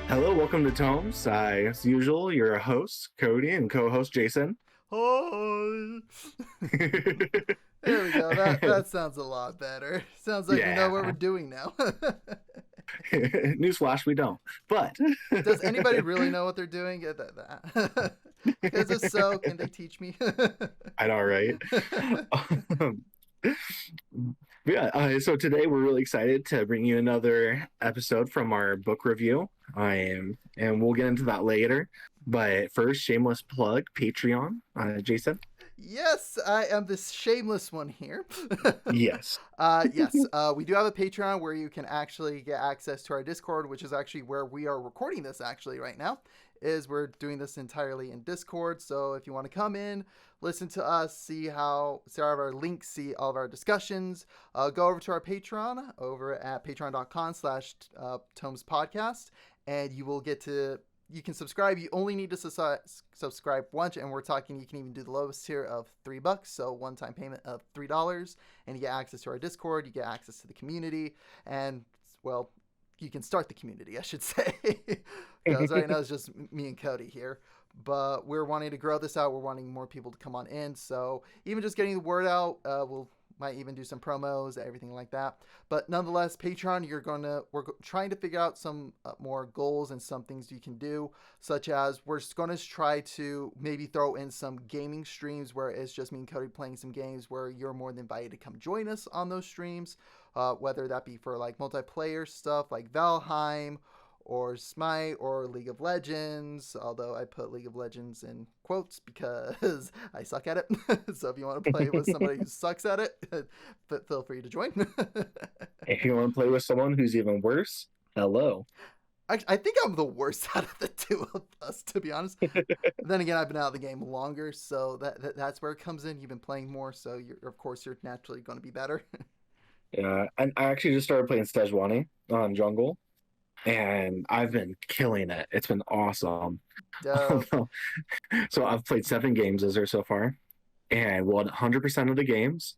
Hello, welcome to Tomes. As usual, you're a host, Cody, and co-host Jason. Hi. There we go. That sounds a lot better. Sounds like we know what we're Yeah. doing now. Newsflash, we don't. But Does anybody really know what they're doing? Because if so, can they teach me? I know, right? Um, yeah, so today we're really excited to bring you another episode from our book review. And we'll get into that later. But first, shameless plug, Patreon. Jason? Yes, I am this shameless one here. Yes. Yes, we do have a Patreon where you can actually get access to our Discord, which is actually where we are recording this actually right now. Is we're doing this entirely in Discord. So if you want to come in, listen to us, see all of our links, see all of our discussions, go over to our Patreon over at patreon.com/Tomes Podcast, and you will get to you can subscribe. You only need to subscribe once, and we're talking. You can even do the lowest tier of $3, so one-time payment of $3, and you get access to our Discord. You get access to the community, and well, you can start the community, I should say, because right now it's just me and Cody here. But we're wanting to grow this out. We're wanting more people to come on in. So even just getting the word out, we'll might even do some promos, everything like that. But nonetheless, Patreon, we're trying to figure out some more goals and some things you can do, such as we're going to try to maybe throw in some gaming streams where it's just me and Cody playing some games where you're more than invited to come join us on those streams, whether that be for like multiplayer stuff like Valheim or Smite or League of Legends, although I put League of Legends in quotes because I suck at it. So if you want to play with somebody who sucks at it, feel free to join. If you want to play with someone who's even worse, hello. I think I'm the worst out of the two of us, to be honest. Then again, I've been out of the game longer, so that's where it comes in. You've been playing more, so of course you're naturally going to be better. Yeah, and I actually just started playing Sejuani on Jungle, and I've been killing it. It's been awesome. Dope. So I've played 7 games as there so far, and won 100% of the games.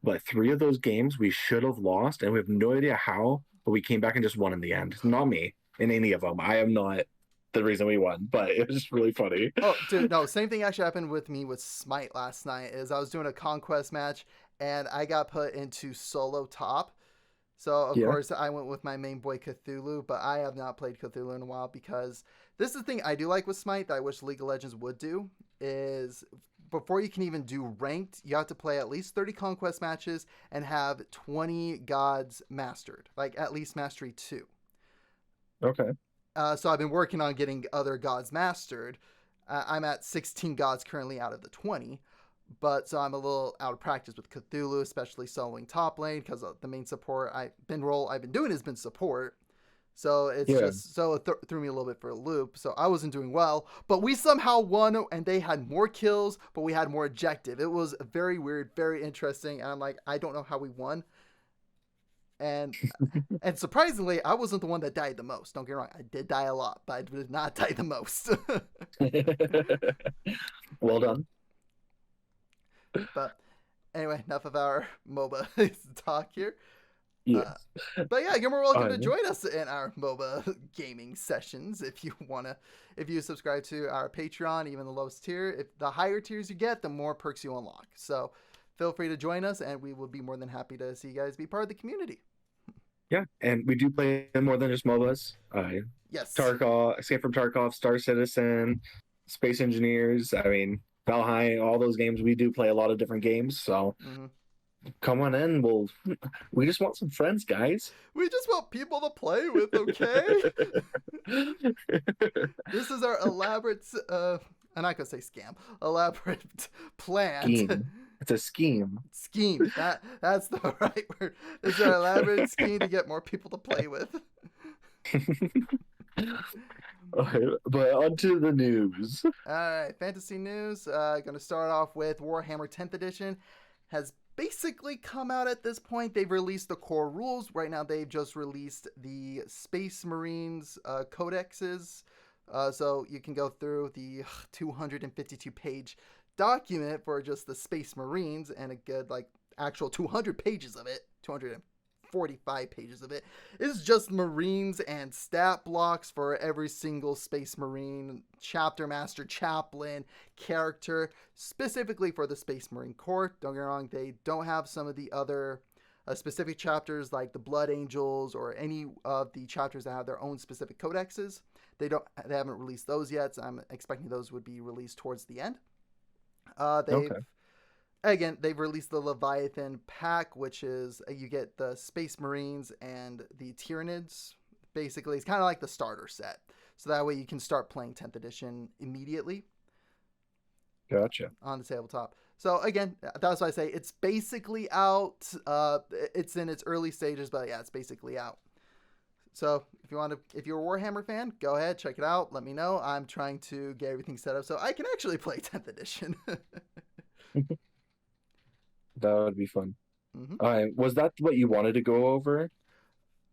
But 3 of those games we should have lost, and we have no idea how. But we came back and just won in the end. Not me in any of them. I am not the reason we won, but it was just really funny. Oh, dude, no, same thing actually happened with me with Smite last night. Is I was doing a conquest match and I got put into solo top. So of Yeah, course I went with my main boy Cthulhu, but I have not played Cthulhu in a while because this is the thing I do like with Smite that I wish League of Legends would do is before you can even do ranked, you have to play at least 30 conquest matches and have 20 gods mastered, like at least mastery 2. okay. So I've been working on getting other gods mastered. I'm at 16 gods currently out of the 20, but so I'm a little out of practice with Cthulhu, especially soloing top lane because the main support I've been doing has been support. So it's Yeah. just so it threw me a little bit for a loop. So I wasn't doing well, but we somehow won, and they had more kills, but we had more objective. It was very weird, very interesting, and I'm like, I don't know how we won. And surprisingly, I wasn't the one that died the most. Don't get me wrong, I did die a lot, but I did not die the most. Well done. But anyway, enough of our MOBA talk here. Uh, Yes. but yeah, you're more welcome to Um, join us in our MOBA gaming sessions if you wanna. If you subscribe to our Patreon, even the lowest tier, if the higher tiers you get, the more perks you unlock. So feel free to join us, and we would be more than happy to see you guys be part of the community. yeah, and we do play more than just MOBAs. Yes. Tarkov, Escape from Tarkov, Star Citizen, Space Engineers. I mean, Valheim, all those games. We do play a lot of different games. So Mm-hmm. come on in. We just want some friends, guys. We just want people to play with, okay? This is our elaborate, I'm not gonna say scam, elaborate plan. Scheme. It's a scheme. Scheme. That's the right word. It's our elaborate scheme to get more people to play with. Okay, but on to the news. All right, fantasy news. Gonna start off with Warhammer 10th edition has basically come out at this point. They've released the core rules. Right now, they've just released the Space Marines codexes. So you can go through the 252-page document for just the Space Marines and a good, like, actual 200 pages of it. 45 pages of it. It's just Marines and stat blocks for every single Space Marine, chapter master, chaplain, character, specifically for the Space Marine Corps. Don't get me wrong, they don't have some of the other specific chapters like the Blood Angels or any of the chapters that have their own specific codexes. They haven't released those yet, so I'm expecting those would be released towards the end. Okay. They've released the Leviathan pack, which is you get the Space Marines and the Tyranids. Basically, it's kind of like the starter set, so that way you can start playing 10th edition immediately. Gotcha. On the tabletop. So again, that's why I say it's basically out. It's in its early stages, but yeah, it's basically out. So if you're a Warhammer fan, go ahead, check it out. Let me know. I'm trying to get everything set up so I can actually play 10th edition. That would be fun. Mm-hmm. Was that what you wanted to go over?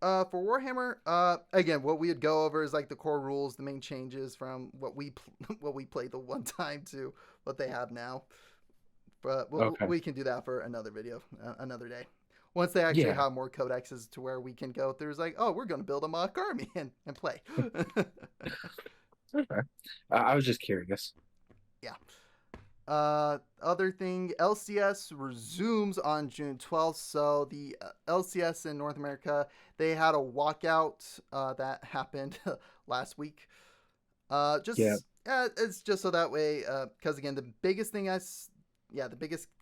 For Warhammer, again, what we would go over is like the core rules, the main changes from what we played the one time to what they have now. But we can do that for another video, another day. Once they actually have more codexes to where we can go through, it's like, oh, we're going to build a mock army and play. Okay. I was just curious. Yeah. Other thing, LCS resumes on June 12th. So the LCS in North America, they had a walkout that happened last week. It's just so that way, because again, the biggest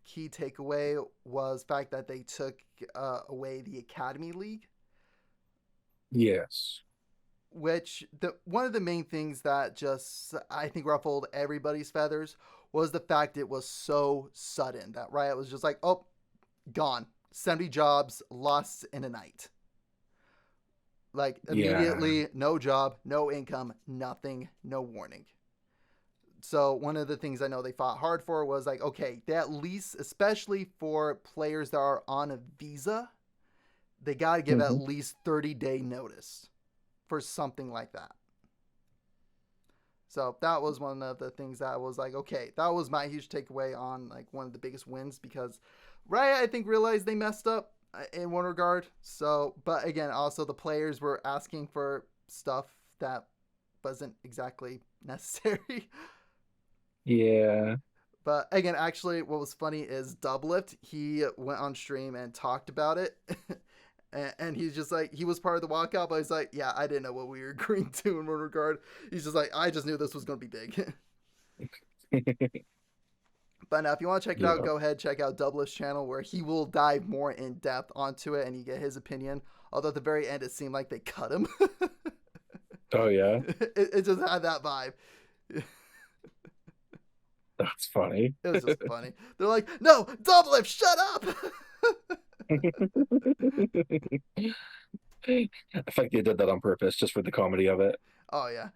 key takeaway was the fact that they took away the Academy League. Yes. Which one of the main things that just I think ruffled everybody's feathers was the fact it was so sudden that Riot was just like, oh, gone. 70 jobs lost in a night. Like immediately, no job, no income, nothing, no warning. So one of the things I know they fought hard for was like, okay, they at least, especially for players that are on a visa, they got to give at least 30-day notice for something like that. So that was one of the things that was like, okay, that was my huge takeaway on like one of the biggest wins, because Riot, I think, realized they messed up in one regard. So, but again, also the players were asking for stuff that wasn't exactly necessary. Yeah. But again, actually, what was funny is Doublift, he went on stream and talked about it. And he's just like, he was part of the walkout, but he's like, yeah, I didn't know what we were agreeing to in one regard. He's just like, I just knew this was going to be big. But now, if you want to check it out, go ahead, check out Doublift's channel, where he will dive more in depth onto it and you get his opinion. Although at the very end, it seemed like they cut him. Oh, yeah? It just had that vibe. That's funny. It was just funny. They're like, no, Doublift, shut up! I think they did that on purpose, just for the comedy of it. Oh, yeah.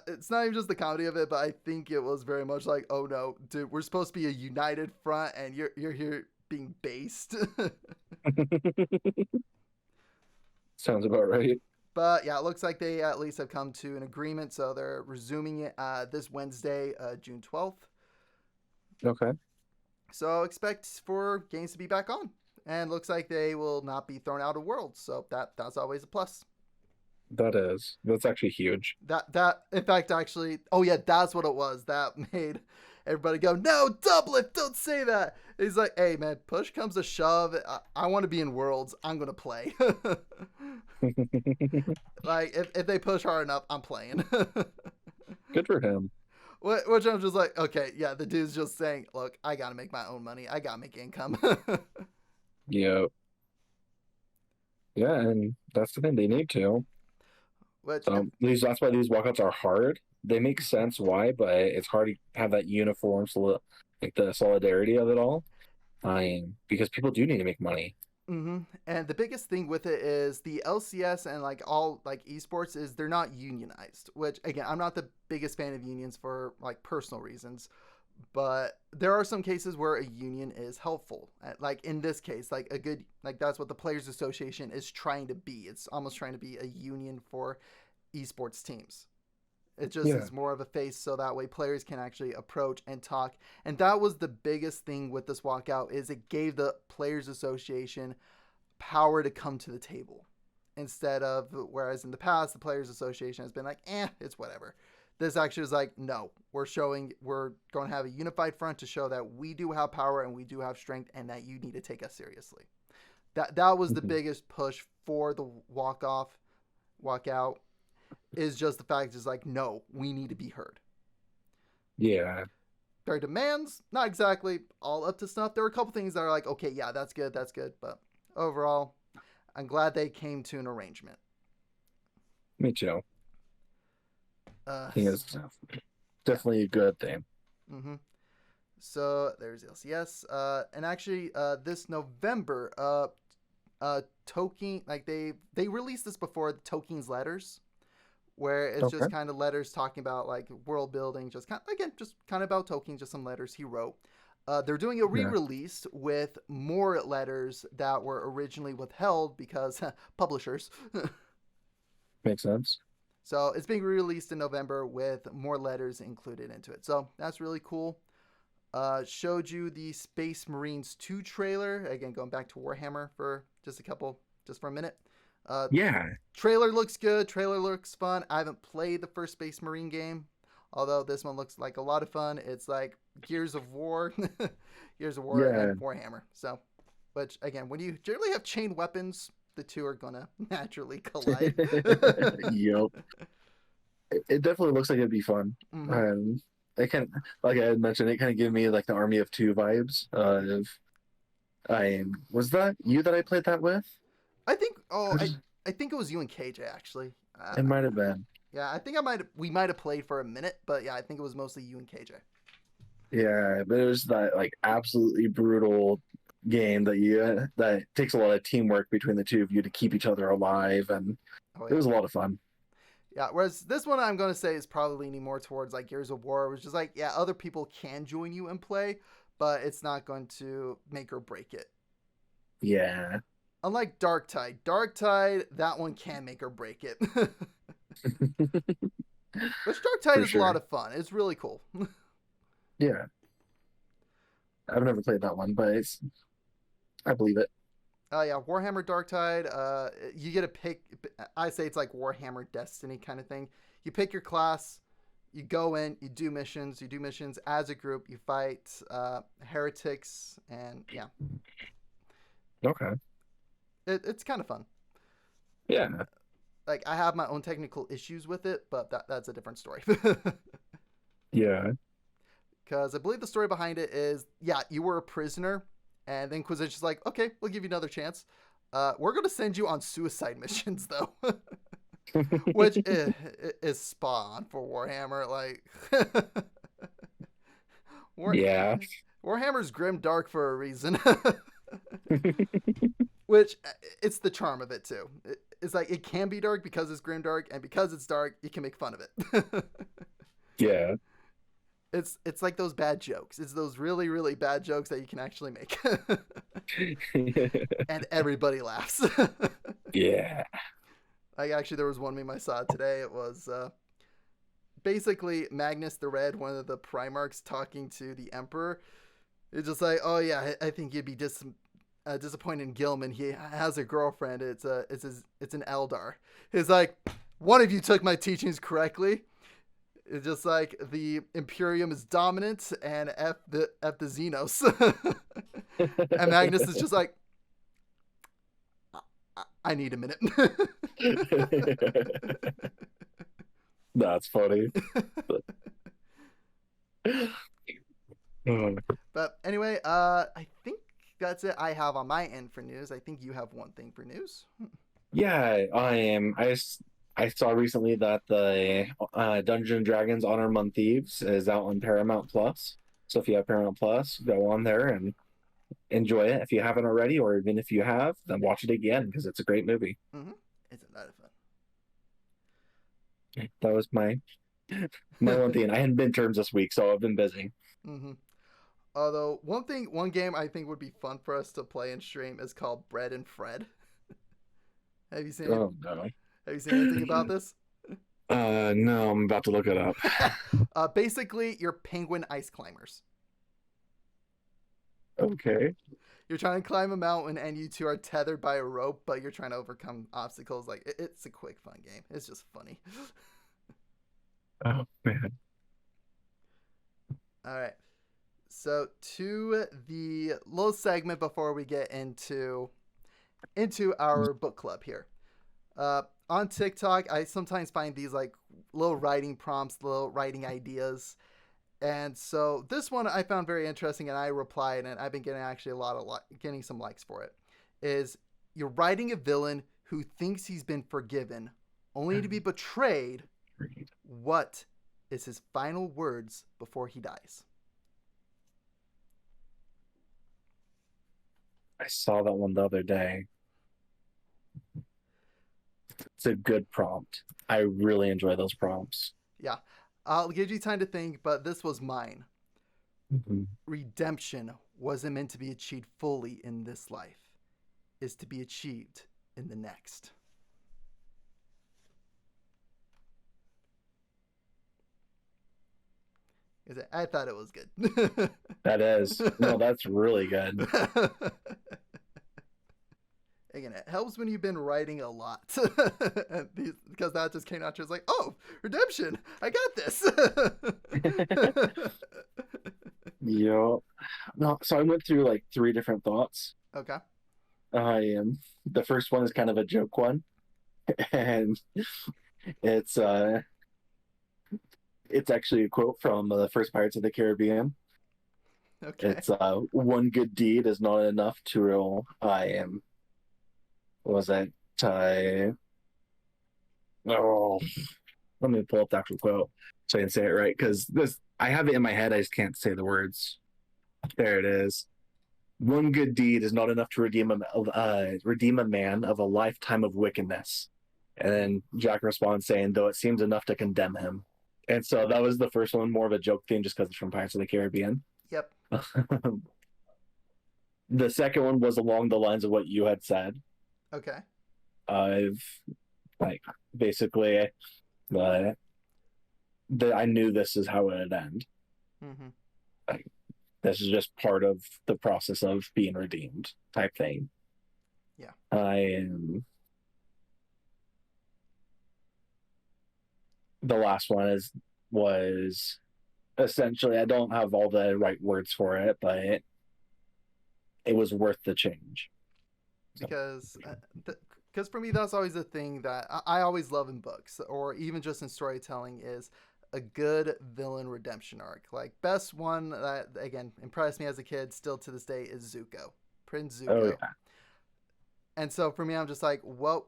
It's not even just the comedy of it, but I think it was very much like, oh no, dude, we're supposed to be a united front, and you're here being based. Sounds about right. But yeah, it looks like they at least have come to an agreement, so they're resuming it this Wednesday, June 12th. Okay. So expect for games to be back on, and looks like they will not be thrown out of Worlds, so that's always a plus. That's actually huge. That in fact, actually, oh yeah, that's what it was. That made everybody go, no, Doublift, don't say that. He's like, hey man, push comes to shove, I want to be in Worlds, I'm gonna play. Like if they push hard enough, I'm playing. Good for him. Which I'm just like, okay, yeah, the dude's just saying, look, I gotta make my own money, I gotta make income. Yeah. Yeah, and that's the thing, they need to. That's why these walkouts are hard. They make sense why, but it's hard to have that uniform, like the solidarity of it all. Because people do need to make money. Mm-hmm. And the biggest thing with it is the LCS and like all like esports is they're not unionized. Which again, I'm not the biggest fan of unions for like personal reasons, but there are some cases where a union is helpful. Like in this case, like a good, like that's what the Players Association is trying to be. It's almost trying to be a union for esports teams. It just is more of a face, so that way players can actually approach and talk. And that was the biggest thing with this walkout, is it gave the Players Association power to come to the table instead of, whereas in the past the Players Association has been like, it's whatever. This actually is like, no, we're going to have a unified front to show that we do have power and we do have strength, and that you need to take us seriously. That was the biggest push for the walkout, is just the fact is like, no, we need to be heard. Yeah. Their demands, not exactly all up to snuff. There were a couple things that are like, okay, yeah, that's good. But overall, I'm glad they came to an arrangement. Me too. I think it's definitely a good thing. Mm-hmm. So there's LCS. And actually, this November, Tolkien, like they released this before, the Tolkien's letters, where it's just kind of letters talking about like world building, just kind of about Tolkien, just some letters he wrote. They're doing a re-release with more letters that were originally withheld because publishers. Makes sense. So it's being re-released in November with more letters included into it. So that's really cool. Showed you the Space Marines 2 trailer. Again, going back to Warhammer for just for a minute. Trailer looks good. Trailer looks fun. I haven't played the first Space Marine game, although this one looks like a lot of fun. It's like Gears of War, and Warhammer. So, which again, when you generally have chain weapons, the two are gonna naturally collide. Yep. It definitely looks like it'd be fun. Mm-hmm. It can, like I had mentioned, it kind of gave me like the Army of Two vibes. Was that you that I played that with? I think. I think it was you and KJ actually. It might have been. Yeah, I think we might have played for a minute, but yeah, I think it was mostly you and KJ. Yeah, but it was that like absolutely brutal game that takes a lot of teamwork between the two of you to keep each other alive, and it was a lot of fun. Yeah, whereas this one I'm going to say is probably leaning more towards like Gears of War, which is like, yeah, other people can join you and play, but it's not going to make or break it. Yeah. Unlike Darktide, that one can make or break it. Which Darktide is a lot of fun. It's really cool. Yeah. I've never played that one, but I believe it. Yeah, Warhammer Darktide. You get to pick. I say it's like Warhammer Destiny kind of thing. You pick your class, you go in, you do missions. You do missions as a group. You fight heretics, and yeah. Okay. It's kind of fun. Yeah. Like I have my own technical issues with it, but that's a different story. Yeah. Because I believe the story behind it is, yeah, you were a prisoner. And the Inquisition's like, okay, we'll give you another chance. We're going to send you on suicide missions, though. Which is spawn for Warhammer. Like, Warhammer's grim dark for a reason. Which, it's the charm of it, too. It's like, it can be dark because it's grim dark, and because it's dark, you can make fun of it. Yeah. It's like those bad jokes. It's those really, really bad jokes that you can actually make. And everybody laughs. Yeah. Like, actually, there was one meme I saw today. It was basically Magnus the Red, one of the Primarchs, talking to the Emperor. It's just like, oh yeah, I think you'd be disappointed in Gilman. He has a girlfriend. It's an Eldar. He's like, one of you took my teachings correctly. It's just like the Imperium is dominant and F the Xenos. And Magnus is just like, I need a minute. That's funny. But anyway, I think that's it I have on my end for news. I think you have one thing for news. Yeah, I am. I saw recently that the Dungeons and Dragons Honor Among Thieves is out on Paramount Plus. So if you have Paramount Plus, go on there and enjoy it if you haven't already, or even if you have, then watch it again because it's a great movie. Mm-hmm. It's a lot of fun. That was my one thing. I hadn't been terms this week, so I've been busy. Mm-hmm. Although one game I think would be fun for us to play and stream is called Bread and Fred. Have you seen it? Oh no. Have you seen anything about this? No, I'm about to look it up. Basically, you're penguin ice climbers. Okay. You're trying to climb a mountain, and you two are tethered by a rope, but you're trying to overcome obstacles. Like it's a quick, fun game. It's just funny. Oh man. All right. So to the little segment before we get into our book club here. On TikTok, I sometimes find these like little writing prompts, little writing ideas. And so this one I found very interesting, and I replied, and I've been getting actually getting some likes for it. Is you're writing a villain who thinks he's been forgiven, only to be betrayed. What is his final words before he dies? I saw that one the other day. It's a good prompt. I really enjoy those prompts. Yeah, I'll give you time to think, but this was mine. Mm-hmm. Redemption wasn't meant to be achieved fully in this life. Is to be achieved in the next. I thought it was good. That is. No, that's really good. Again, it helps when you've been writing a lot. Because that just came out. It's like, oh, redemption. I got this. Yeah. No, so I went through like 3 different thoughts. Okay. The first one is kind of a joke one. And it's actually a quote from the first Pirates of the Caribbean. Okay. It's one good deed is not enough to what was that? Oh, let me pull up the actual quote so I can say it right, because I have it in my head. I just can't say the words. There it is. One good deed is not enough to redeem a man of a lifetime of wickedness. And then Jack responds saying, though it seems enough to condemn him. And so that was the first one, more of a joke thing, just because it's from Pirates of the Caribbean. Yep. The second one was along the lines of what you had said. Okay. I've basically I knew this is how it would end. Mm-hmm. This is just part of the process of being redeemed, type thing. Yeah. The last one was essentially, I don't have all the right words for it, but it was worth the change. Because for me, that's always the thing that I always love in books, or even just in storytelling, is a good villain redemption arc. Like, best one that, again, impressed me as a kid, still to this day, is Zuko. Prince Zuko. Oh, yeah. And so for me, I'm just like, well,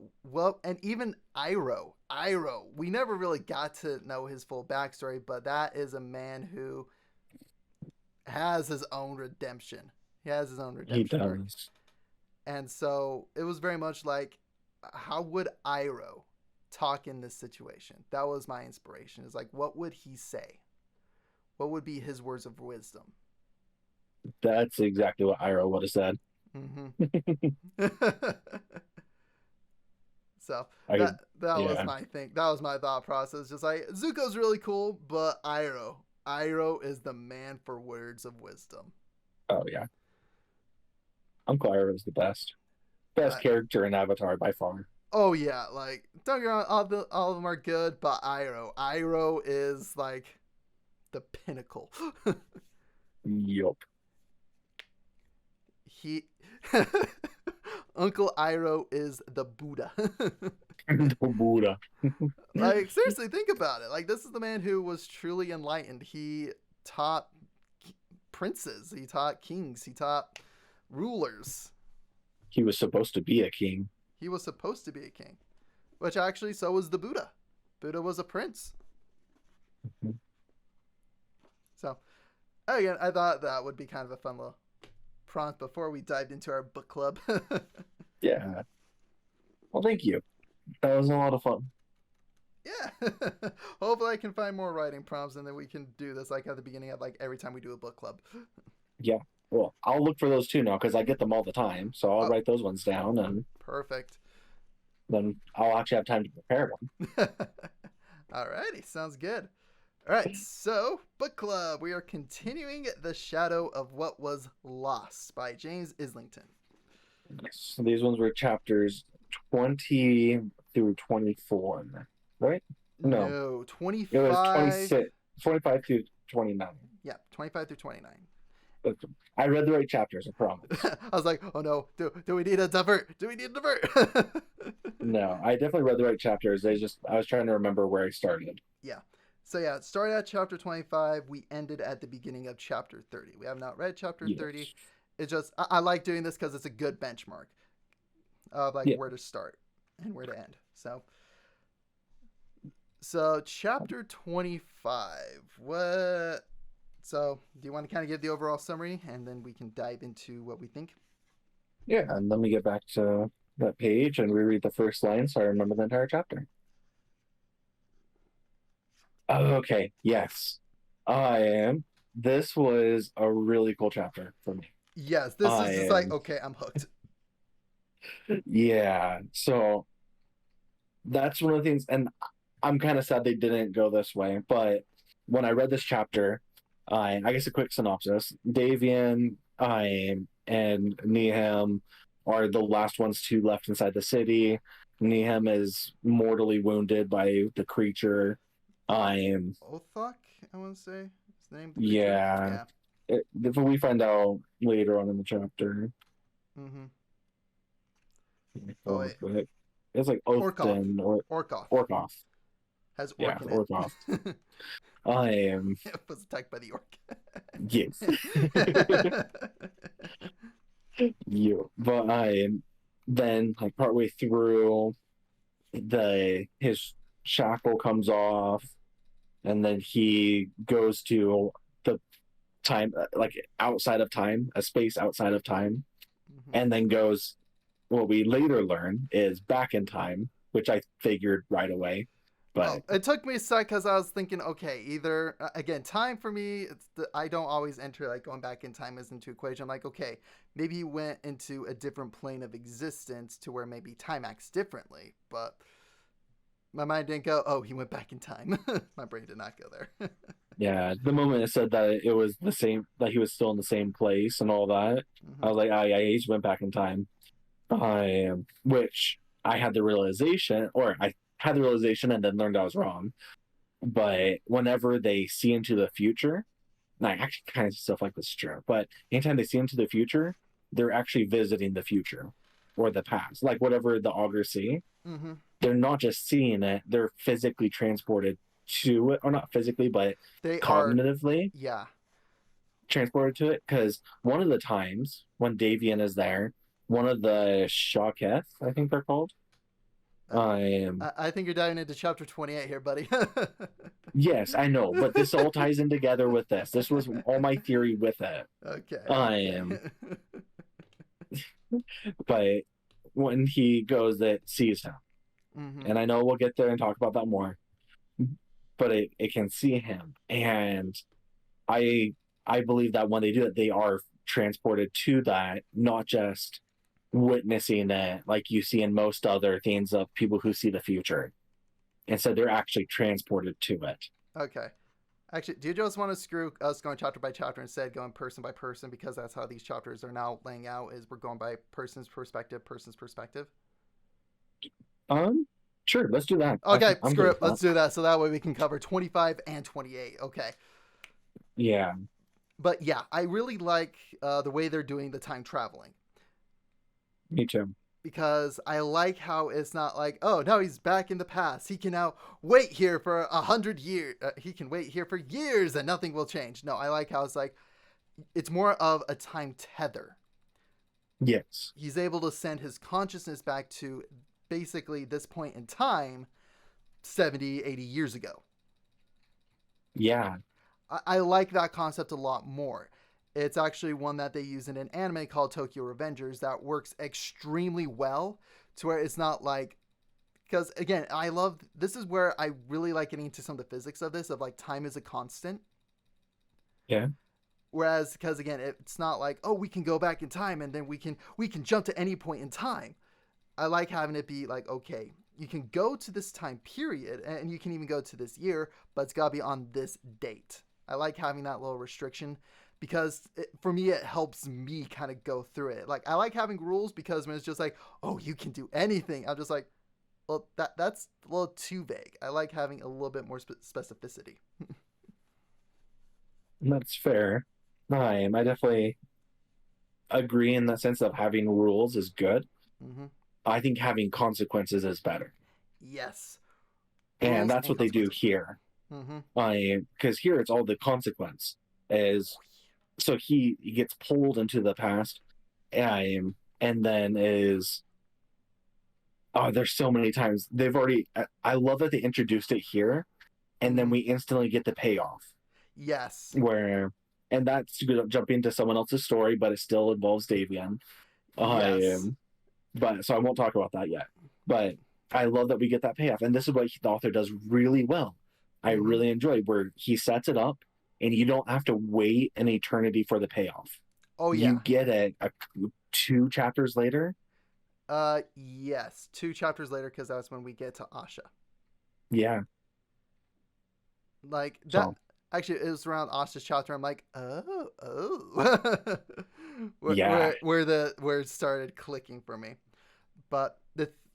and even Iroh, we never really got to know his full backstory, but that is a man who has his own redemption. He has his own redemption arc. And so it was very much like, how would Iroh talk in this situation? That was my inspiration. Is like, what would he say? What would be his words of wisdom? That's exactly what Iroh would have said. Mm-hmm. So that was my thing. That was my thought process. Just like, Zuko's really cool, but Iroh is the man for words of wisdom. Oh yeah, Uncle Iroh is the best character in Avatar by far. Oh yeah, like, don't get me wrong, all of them are good, but Iroh is like the pinnacle. Yup. Uncle Iroh is the Buddha. The Buddha. Like, seriously, think about it. Like, this is the man who was truly enlightened. He taught princes, he taught kings, he taught rulers. He was supposed to be a king. He was supposed to be a king, which actually, so was the Buddha. Buddha was a prince. Mm-hmm. So, again, I thought that would be kind of a fun little prompt before we dived into our book club. Yeah. Well, thank you. That was a lot of fun. Yeah. Hopefully I can find more writing prompts, and then we can do this like at the beginning of like every time we do a book club. Yeah. Well, I'll look for those too now, because I get them all the time. So I'll write those ones down, and perfect. Then I'll actually have time to prepare one. Alrighty, sounds good. All right, so book club. We are continuing The Shadow of What Was Lost by James Islington. So these ones were chapters 20 through 24, right? No, No, it was 25. 26, 25 through 29. Yeah, 25 through 29. I read the right chapters, I promise. I was like, oh no, do we need a divert? Do we need a divert? No, I definitely read the right chapters. I was trying to remember where I started. Yeah. So yeah, started at chapter 25. We ended at the beginning of chapter 30. We have not read chapter 30. Yes. It's just I like doing this because it's a good benchmark of like Yeah. where to start and where to end. So chapter 25. What? So do you want to kind of give the overall summary and then we can dive into what we think? Yeah, and let me get back to that page and reread the first line so I remember the entire chapter. Okay, yes. I am. This was a really cool chapter for me. Yes, this I is just like am. okay, I'm hooked. Yeah, so that's one of the things, and I'm kind of sad they didn't go this way, but when I read this chapter, I guess a quick synopsis. Davian, and Neham are the last ones two left inside the city. Neham is mortally wounded by the creature. I'm Othok, I want to say his name. Yeah. We find out later on in the chapter. Mm-hmm. Oh Oh, wait, but it's like Orkov. Othden or Orkov Orkoff. has Yeah, orc in Orkoff. it. I am. It was attacked by the orc. Yes. You. But I am then like partway through his shackle comes off and then he goes to the time like outside of time, a space outside of time, Mm-hmm. and then goes what we later learn is back in time, which I figured right away. But It took me a sec because I was thinking, okay, either again, time for me, I don't always enter like going back in time as into equation. I'm like, okay, maybe he went into a different plane of existence to where maybe time acts differently, but my mind didn't go, oh, he went back in time. My brain did not go there. yeah, the moment it said that it was the same, that he was still in the same place and all that, Mm-hmm. I was like, oh yeah, he just went back in time. Which I had the realization, or I had the realization and then learned I was wrong. But whenever they see into the future, and I actually kind of stuff like this is true, but anytime they see into the future, they're actually visiting the future or the past, like whatever the augurs see. Mm-hmm. They're not just seeing it; they're physically transported to it, or not physically, but They cognitively yeah. transported to it. Because one of the times when Davian is there, one of the Shawketh, I think they're called. I think you're diving into chapter 28 here, buddy. Yes, I know, but this all ties in together with this. This was all my theory with it. Okay. But when he goes, that sees him, Mm-hmm. and I know we'll get there and talk about that more. But it can see him, and I believe that when they do it, they are transported to that, not just witnessing it like you see in most other things of people who see the future. Instead, they're actually transported to it. Okay. Actually, do you just want to screw us going chapter by chapter instead, going person by person, because that's how these chapters are now laying out, is we're going by person's perspective. Sure, let's do that. Okay, I'm screw good it. with Let's that. do that. So that way we can cover 25 and 28. Okay. Yeah, But yeah, I really like the way they're doing the time traveling. me too. Because I like how it's not like, oh, now he's back in the past. He can now wait here for 100 years. He can wait here for years and nothing will change. No, I like how it's like, it's more of a time tether. Yes. He's able to send his consciousness back to basically this point in time 70, 80 years ago. Yeah. I like that concept a lot more. It's actually one that they use in an anime called Tokyo Revengers that works extremely well to where it's not like, because again, this is where I really like getting into some of the physics of this, of like time is a constant. Yeah. Whereas, because again, it's not like, oh, we can go back in time and then we can jump to any point in time. I like having it be like, okay, you can go to this time period, and you can even go to this year, but it's gotta be on this date. I like having that little restriction because for me it helps me kind of go through it. Like I like having rules because when it's just like, oh, you can do anything, I'm just like, well, that's a little too vague. I like having a little bit more specificity. That's fair. I definitely agree in the sense of having rules is good. Mm-hmm. I think having consequences is better. Yes, And rules that's and what they do consequences. here. Mm-hmm. Because here it's all the consequence is so he gets pulled into the past, and then is there's so many times they've already. I love that they introduced it here, and then Mm-hmm. we instantly get the payoff Yes. where, and that's going to jump into someone else's story, but it still involves Davian. Yes. But so I won't talk about that yet. But I love that we get that payoff, and this is what the author does really well. I Mm-hmm. really enjoy where he sets it up, and you don't have to wait an eternity for the payoff. Oh You yeah. get it 2 chapters later. Yes. 2 chapters later, because that's when we get to Asha. Yeah. Like that. So Actually, it was around Asha's chapter. I'm like, oh, yeah. where it started clicking for me. But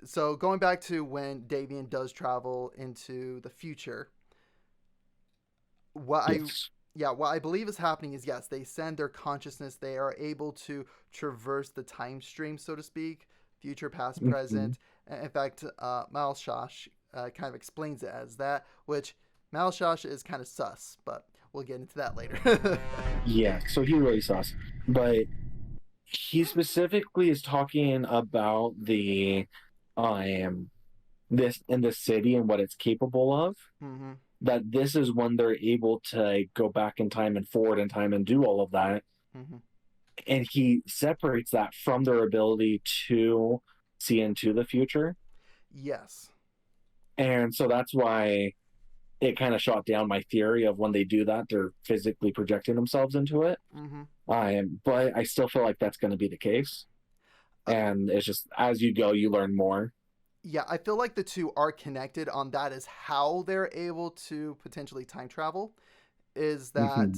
so going back to when Davian does travel into the future, what I Yes. yeah, what I believe is happening is yes, they send their consciousness. They are able to traverse the time stream, so to speak, future, past, Mhm. present. In fact, Malshash kind of explains it as that, which Malshash is kind of sus, but we'll get into that later. Yeah. So he really sucks, but he specifically is talking about the um this in the city and what it's capable of. Mm-hmm. That this is when they're able to go back in time and forward in time and do all of that. Mm-hmm. And he separates that from their ability to see into the future. Yes. And so that's why it kind of shot down my theory of when they do that, they're physically projecting themselves into it. Mm-hmm. But I still feel like that's going to be the case. Uh, And it's just as you go, you learn more. yeah, I feel like the two are connected on that is how they're able to potentially time travel. Is Mm-hmm.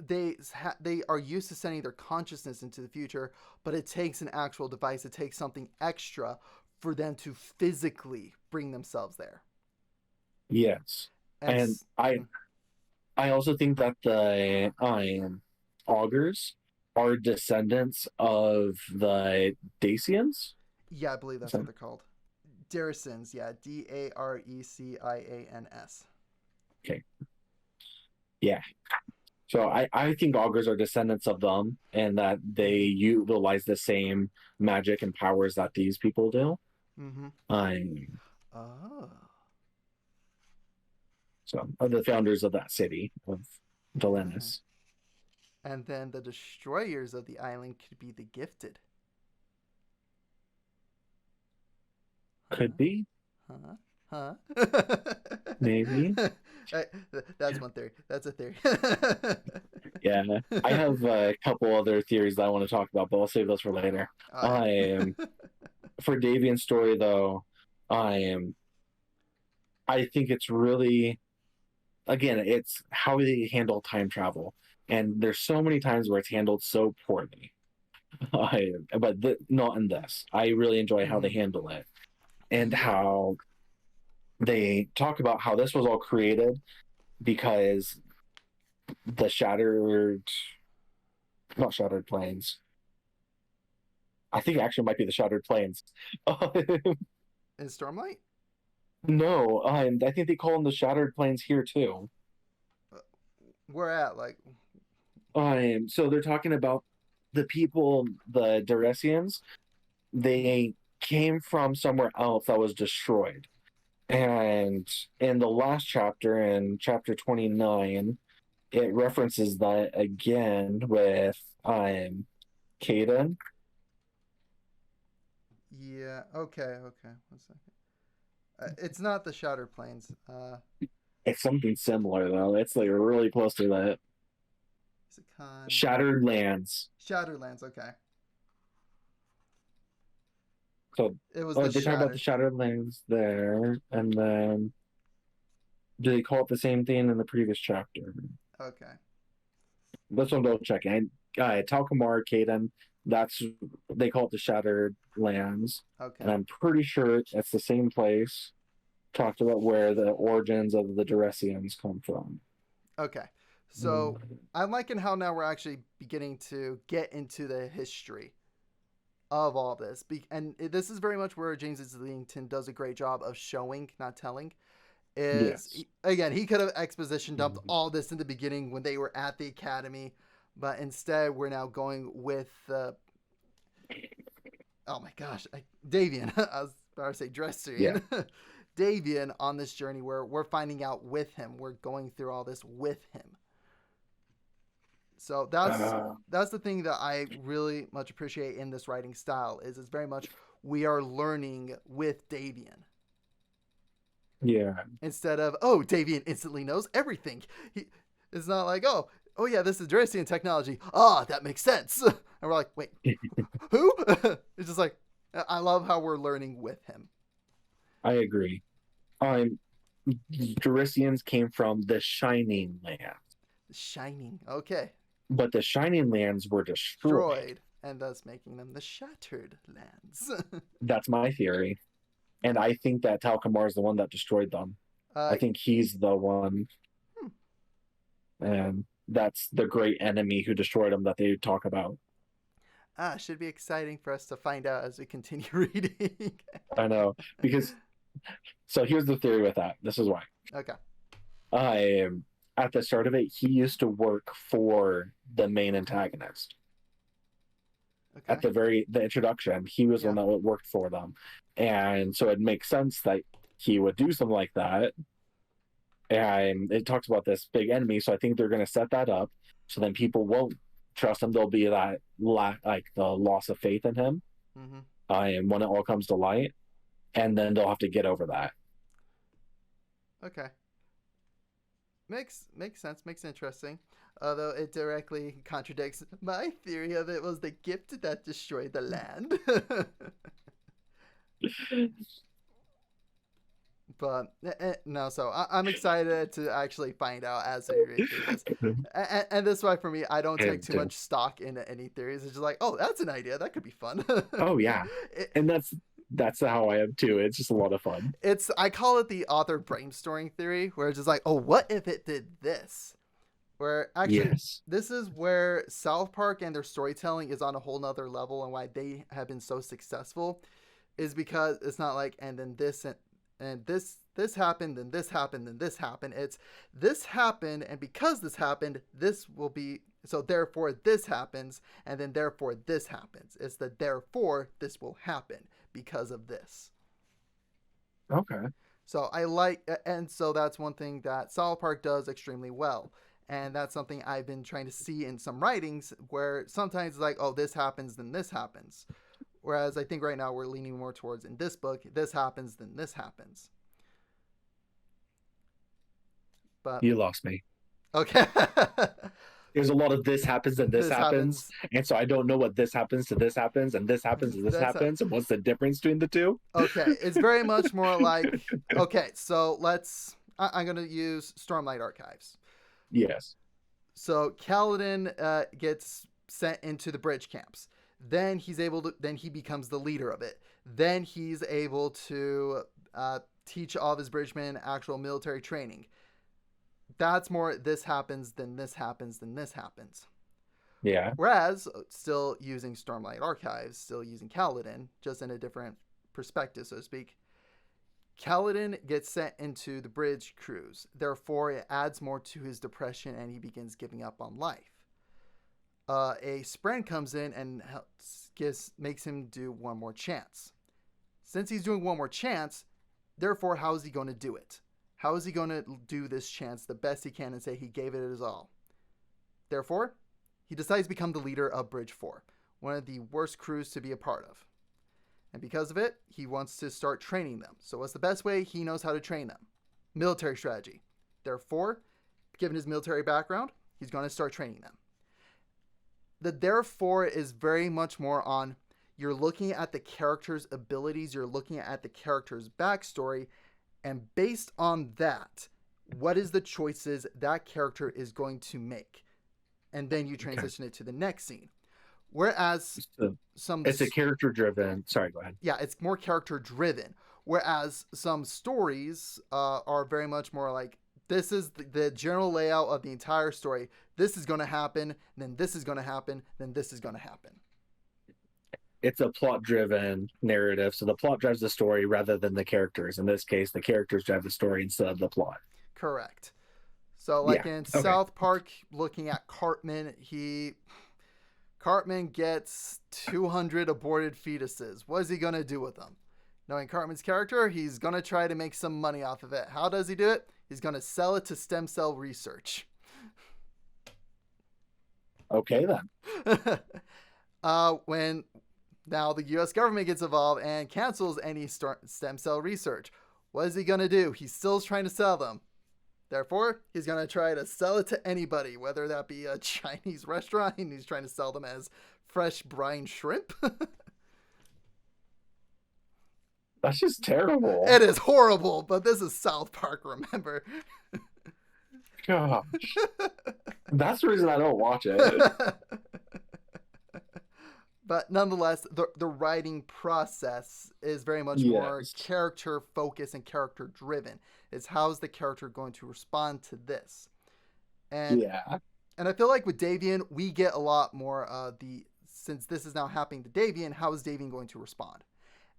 that they are used to sending their consciousness into the future, but it takes an actual device. It takes something extra for them to physically bring themselves there. Yes. And And I also think that the augurs are descendants of the Dacians. yeah, I believe that's what So, they're called. Darecins, yeah, Darecians. okay. Yeah. So I think augurs are descendants of them and that they Mm-hmm. utilize the same magic and powers that these people do. Mm-hmm. Um, Oh. so are the founders of that city of Yeah. Delanis. And then the destroyers of the island could be the gifted. Could Huh? be, Huh? Huh? maybe. Uh, that's one theory. That's a theory. Yeah. I have a couple other theories that I want to talk about, but I'll save those for later. Oh I yeah. am for Davian's story though, I am I think it's really again, it's how they handle time travel. And there's so many times where it's handled so poorly. Not in this. I really enjoy how they Mhm. handle it and Yeah. how they talk about how this was all created because the not shattered planes. I think it actually might be the shattered planes. In Stormlight? No, I think they call them the shattered planes here too. Uh, Where at? Like, So they're talking about the people, the Deresians. They came from somewhere else that was destroyed. And in the last chapter, in chapter 29, it references that again with Caden. yeah. Okay. Okay. 1 second. It's not the Shattered Plains. It's something similar though. It's like really close to that. Is it Khan? Shattered Lands. Shatterlands. Okay. So It was oh, the they talk about the Shattered. Shattered Lands there, and then do they call it the same thing in the previous chapter? Okay. That's what I'm double checking. Talcamar, Caden, that's they call it the Shattered Lands, and Okay. I'm pretty sure it's the same place. Talked about where the origins of the Duressians come from. Okay. So Mm. I'm liking how now we're actually beginning to get into the history of all this. And this is very much where James Islington does a great job of showing, not telling. Yes. Again, he could have exposition dumped all this in the beginning when they were at the academy, but instead we're now going with oh my gosh, Davian. I was about to say Yeah. Dressian. Davian on this journey where we're finding out with him. We're going through all this with him. So Uh, that's the thing that I really much appreciate in this writing style is it's very much we are learning with Davian yeah. instead of oh Davian instantly knows everything. It's not like oh yeah this is Dracian technology. That makes sense. And we're like wait who? It's just like I love how we're learning with him. I agree. Um, Duressians came from the Shining Land, Shining. Okay. but the Shining Lands were destroyed. Destroyed. And thus making them the Shattered Lands. That's my theory. And I think that Talcamar is the one that destroyed them. uh, I think he's the one, hmm. and that's the great enemy who destroyed them that they talk about. Should be exciting for us to find out as we continue reading. I know because so here's the theory with that. This is why. Okay. I At the start of it, he used to work for the main antagonist. At Okay. the introduction, he was Yeah. the one that worked for them, and so it makes sense that he would do something like that. And it talks about this big enemy, so I think they're going to set that up, so then people won't trust him. There'll be that like the loss of faith in him, Mm-hmm. and when it all comes to light, and then they'll have to get over that. Okay. Makes sense. Makes it interesting. Although it directly contradicts my theory of it was the gift that destroyed the land. But no, so I'm excited to actually find out as we read through this. And this is why for me, I don't take too much stock into any theories. It's just like, oh, that's an idea. That could be fun. Oh yeah, it, and that's how I am too. It's just a lot of fun. I call it the author brainstorming theory, where it's just like, oh, what if it did this? Where actually, Yes. this is where South Park and their storytelling is on a whole nother level, and why they have been so successful is because it's not like, and then this and this happened, and this happened, and this happened. It's this happened, and because this happened, this will be so. Therefore, this happens, and then therefore this happens. It's the therefore this will happen because of this. Okay. So and so that's one thing that South Park does extremely well. And that's something I've been trying to see in some writings where sometimes it's like, oh, this happens, then this happens. Whereas I think right now we're leaning more towards in this book, this happens, then this happens. But You lost me. okay. There's a lot of this happens and this This happens, happens. and so I don't know what this happens to this happens and this happens and this That's happens, and what's the difference between the two? okay. It's very much more like okay, so I'm gonna use Stormlight Archives. Yes. So Kaladin gets sent into the bridge camps. Then he becomes the leader of it. Then he's able to teach all of his bridgemen actual military training. That's more this happens, then this happens, then this happens. Yeah. Whereas, still using Stormlight Archives, still using Kaladin, just in a different perspective, so to speak, Kaladin gets sent into the bridge crews. Therefore, it adds more to his depression and he begins giving up on life. A Spren comes in and makes him do one more chance. Since he's doing one more chance, therefore, how is he going to do it? How is he going to do this chance the best he can and say he gave it his all? Therefore, he decides to become the leader of Bridge 4, one of the worst crews to be a part of. And because of it, he wants to start training them. So what's the best way he knows how to train them? Military strategy. Therefore, given his military background, he's going to start training them. The therefore is very much more on You're looking at the character's abilities, you're looking at the character's backstory, and based on that, what is the choices that character is going to make? And then you Okay. transition it to the next scene. Whereas So some, it's a character driven. Sorry, go ahead. yeah, it's more character driven. Whereas some stories are very much more like, this is the general layout of the entire story. This is going to happen, then this is going to happen, then this is going to happen. It's a plot driven narrative. So the plot drives the story rather than the characters. In this case, the characters drive the story instead of the plot. Correct. So, like Yeah. in Okay. South Park, looking at Cartman, Cartman gets 200 aborted fetuses. What is he gonna do with them? Knowing Cartman's character, he's gonna try to make some money off of it. How does he do it? He's gonna sell it to stem cell research. Okay, then. When now the U.S. government gets involved and cancels any stem cell research, what is he gonna do? He's still trying to sell them. Therefore, he's going to try to sell it to anybody, whether that be a Chinese restaurant and he's trying to sell them as fresh brine shrimp. That's just terrible. It is horrible, but this is South Park, remember? Gosh. That's the reason I don't watch it. But nonetheless, the writing process is very much more Yes. character focused and character driven. It's how's the character going to respond to this? And Yeah. And I feel like with Davian, we get a lot more since this is now happening to Davian, how is Davian going to respond?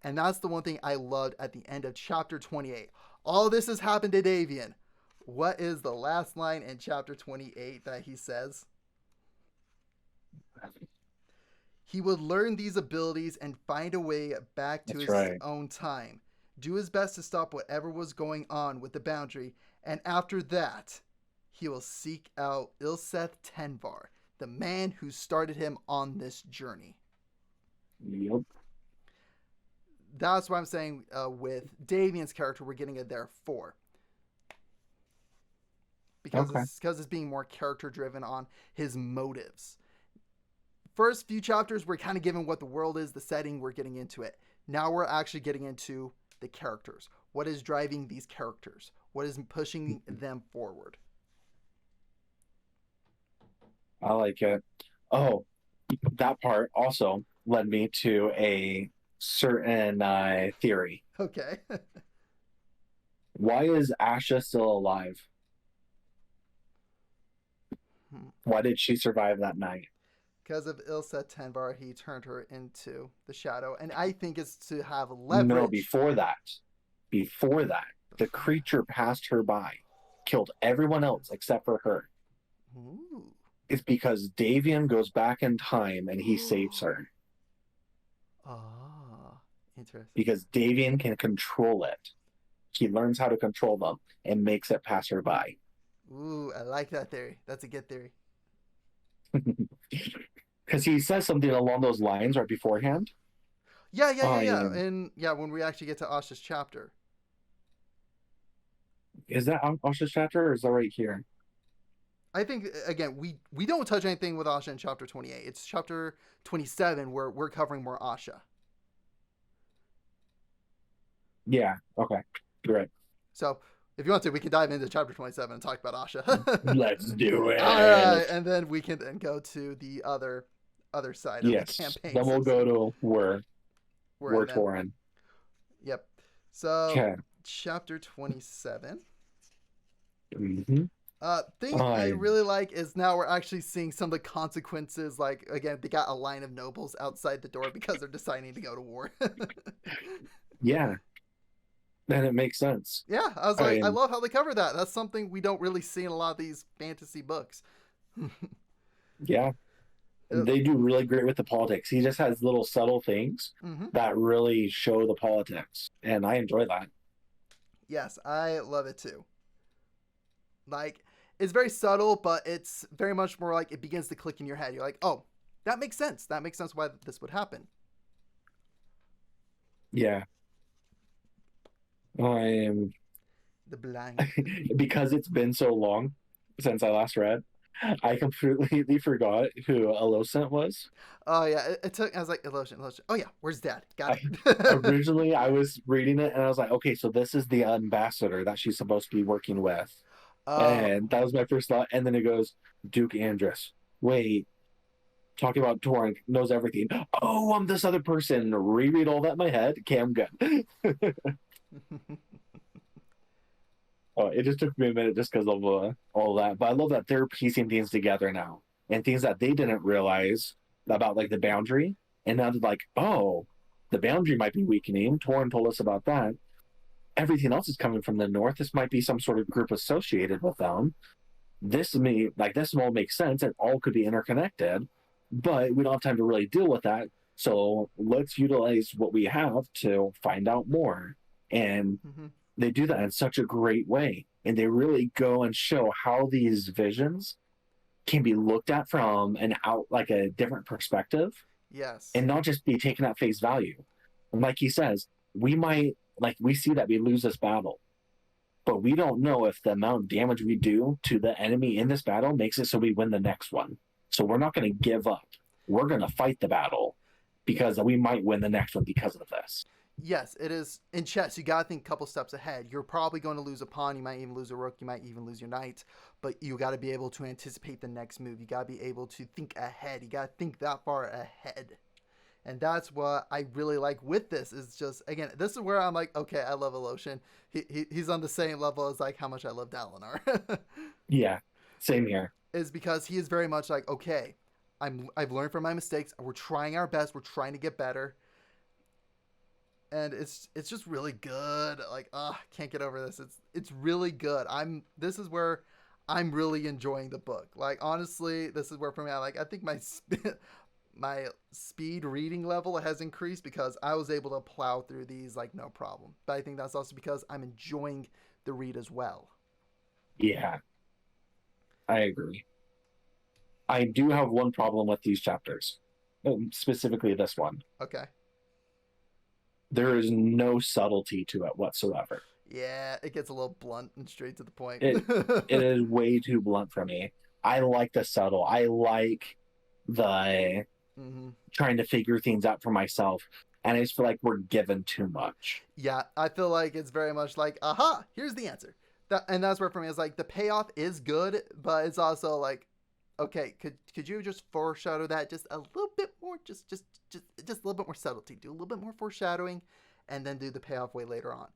And that's the one thing I loved at the end of chapter 28. All this has happened to Davian. What is the last line in chapter 28 that he says? He would learn these abilities and find a way back to That's his right. own time. Do his best to stop whatever was going on with the boundary. And after that, he will seek out Ilseth Tenvar, the man who started him on this journey. Yep. That's what I'm saying with Davian's character, we're getting it there for. Because Okay. it's being more character driven on his motives. First few chapters, we're kind of given what the world is, the setting, we're getting into it. Now we're actually getting into the characters. What is driving these characters? What is pushing them forward? I like it. Oh, that part also led me to a certain theory. Okay. Why is Asha still alive? Why did she survive that night? Because of Ilsa Tenvar, he turned her into the shadow. And I think it's to have leverage. No, before that. Before that, the creature passed her by, killed everyone else except for her. Ooh. It's because Davian goes back in time and he saves her. Ah, interesting. Because Davian can control it. He learns how to control them and makes it pass her by. Ooh, I like that theory. That's a good theory. Because he says something along those lines right beforehand. Yeah. Yeah. And yeah, when we actually get to Asha's chapter. Is that Asha's chapter or is that right here? I think, again, we don't touch anything with Asha in chapter 28. It's chapter 27 where we're covering more Asha. Yeah, okay. You're right. So, if you want to, we can dive into chapter 27 and talk about Asha. Let's do it. All right, and then we can then go to the other side of the campaign. Then we'll go to where we're touring. Yep. So, Okay. chapter 27. Mm-hmm. Thing I really like is now we're actually seeing some of the consequences. Like, again, they got a line of nobles outside the door because they're deciding to go to war. Yeah. And it makes sense. Yeah, I was like, I love how they cover that. That's something we don't really see in a lot of these fantasy books. Yeah. They do really great with the politics. He just has little subtle things that really show the politics. And I enjoy that. Yes, I love it too. Like, it's very subtle, but it's very much more like it begins to click in your head. You're like, oh, that makes sense. That makes sense why this would happen. Yeah. I am the blind because it's been so long since I last read. I completely forgot who Alicent was. Oh yeah, it took. I was like, Elotion, Elotion. Oh yeah, where's Dad? Got I it. originally I was reading it and I was like, okay, so this is the ambassador that she's supposed to be working with. Oh, And that was my first thought. And then it goes, Duke Andrus. Wait, talking about Torrent knows everything. Oh, I'm this other person. Reread all that in my head. Okay, I'm good. Oh, it just took me a minute just because of all that. But I love that they're piecing things together now and things that they didn't realize about like the boundary. And now they're like, oh, the boundary might be weakening. Torrent told us about that. Everything else is coming from the north. This might be some sort of group associated with them. This all makes sense. It all could be interconnected, but we don't have time to really deal with that. So let's utilize what we have to find out more. And mm-hmm. they do that in such a great way. And they really go and show how these visions can be looked at from an out like a different perspective Yes. and not just be taken at face value. And like he says, we see that we lose this battle, but we don't know if the amount of damage we do to the enemy in this battle makes it so we win the next one. So we're not going to give up. We're going to fight the battle because we might win the next one because of this. Yes, it is. In chess, you got to think a couple steps ahead. You're probably going to lose a pawn. You might even lose a rook. You might even lose your knight. But you got to be able to anticipate the next move. You got to be able to think ahead. You got to think that far ahead. And that's what I really like with this is just, again, this is where I'm like, okay, I love Elotion. He's on the same level as like how much I love Dalinar. Yeah, same here. Is because he is very much like, okay, I've learned from my mistakes. We're trying our best. We're trying to get better. And it's just really good. Like, can't get over this. It's really good. This is where I'm really enjoying the book. Like, honestly, this is where for me I think my speed reading level has increased because I was able to plow through these like no problem. But I think that's also because I'm enjoying the read as well. Yeah, I agree. I do have one problem with these chapters, specifically this one. Okay. There is no subtlety to it whatsoever. Yeah, it gets a little blunt and straight to the point. It is way too blunt for me. I like the subtle. I like the trying to figure things out for myself. And I just feel like we're given too much. Yeah, I feel like it's very much like, aha, here's the answer. And that's where for me it's like the payoff is good, but it's also like, okay, could you just foreshadow that just a little bit more, just a little bit more subtlety, do a little bit more foreshadowing, and then do the payoff way later on.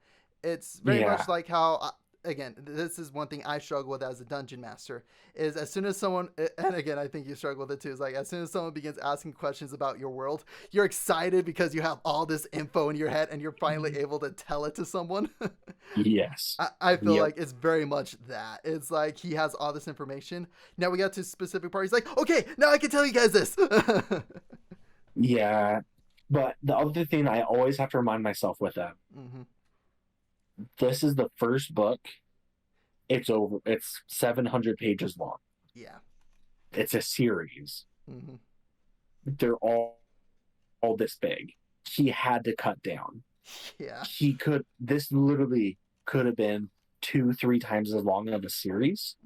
It's very much like how again, this is one thing I struggle with as a dungeon master, is as soon as someone, and again, I think you struggle with it too, is like as soon as someone begins asking questions about your world, you're excited because you have all this info in your head and you're finally able to tell it to someone. Yes. I feel like it's very much that. It's like he has all this information. Now we got to specific parts. Like, okay, now I can tell you guys this. Yeah. But the other thing I always have to remind myself with that, this is the first book. It's 700 pages long. Yeah. It's a series. They're all this big. He had to cut down. Yeah. This literally could have been 2-3 times as long of a series.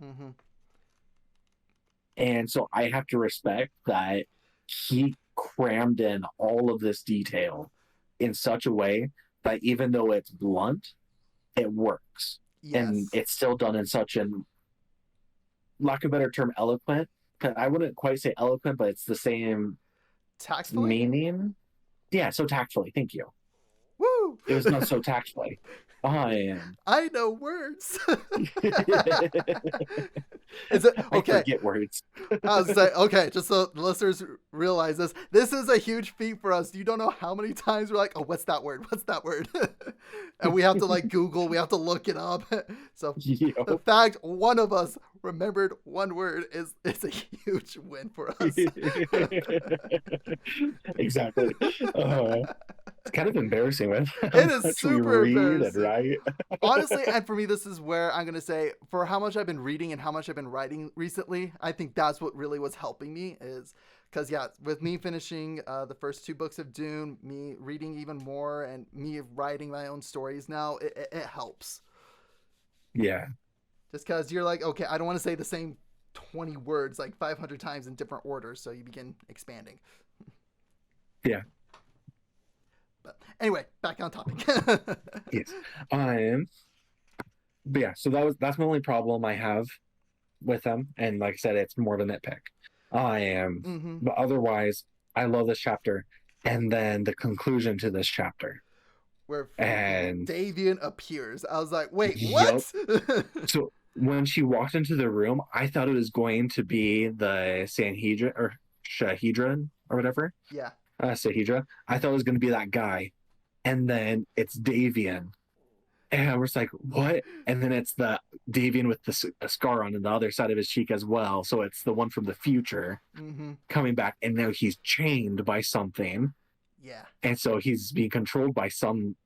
And so I have to respect that he crammed in all of this detail in such a way that even though it's blunt, it works. Yes. And it's still done in such an, lack of a better term, eloquent. I wouldn't quite say eloquent, but it's the same tactfully meaning. Yeah, so tactfully. Thank you. Woo! It was not so tactfully. I know words. Is it okay? I forget words. I was like, okay, just so the listeners realize this. This is a huge feat for us. You don't know how many times we're like, oh, what's that word? What's that word? And we have to like Google, we have to look it up. So the fact one of us remembered one word is a huge win for us. Exactly. It's kind of embarrassing, man. It is super embarrassing. Right? Honestly, and for me, this is where I'm going to say, for how much I've been reading and how much I've been writing recently, I think that's what really was helping me is because, yeah, with me finishing the first 2 books of Dune, me reading even more, and me writing my own stories now, it helps. Yeah. Just because you're like, okay, I don't want to say the same 20 words like 500 times in different orders, so you begin expanding. Yeah. But anyway, back on topic. Yes. But yeah, so that's my only problem I have with them. And like I said, it's more of a nitpick. Mm-hmm. But otherwise, I love this chapter. And then the conclusion to this chapter. Where freaking And Davian appears. I was like, wait, yep. what? So when she walked into the room, I thought it was going to be the Sanhedrin or Shahedron or whatever. Yeah. Sahedra. I thought it was going to be that guy. And then it's Davian. And I was like, what? And then it's the Davian with the a scar on the other side of his cheek as well. So it's the one from the future Mm-hmm. coming back. And now he's chained by something. Yeah. And so he's being controlled by something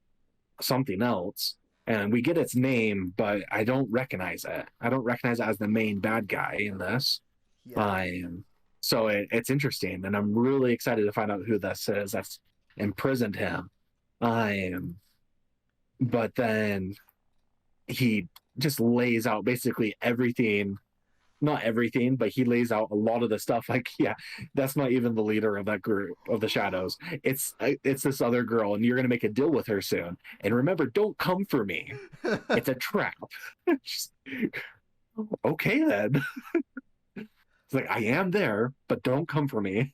else. And we get its name, but I don't recognize it. I don't recognize it as the main bad guy in this. Yeah. So it's interesting. And I'm really excited to find out who this is that's imprisoned him. But then he just lays out basically everything, not everything, but he lays out a lot of the stuff. Like, yeah, that's not even the leader of that group of the shadows. It's this other girl, and you're gonna make a deal with her soon. And remember, don't come for me. It's a trap. Just, okay then. It's like, I am there, but don't come for me.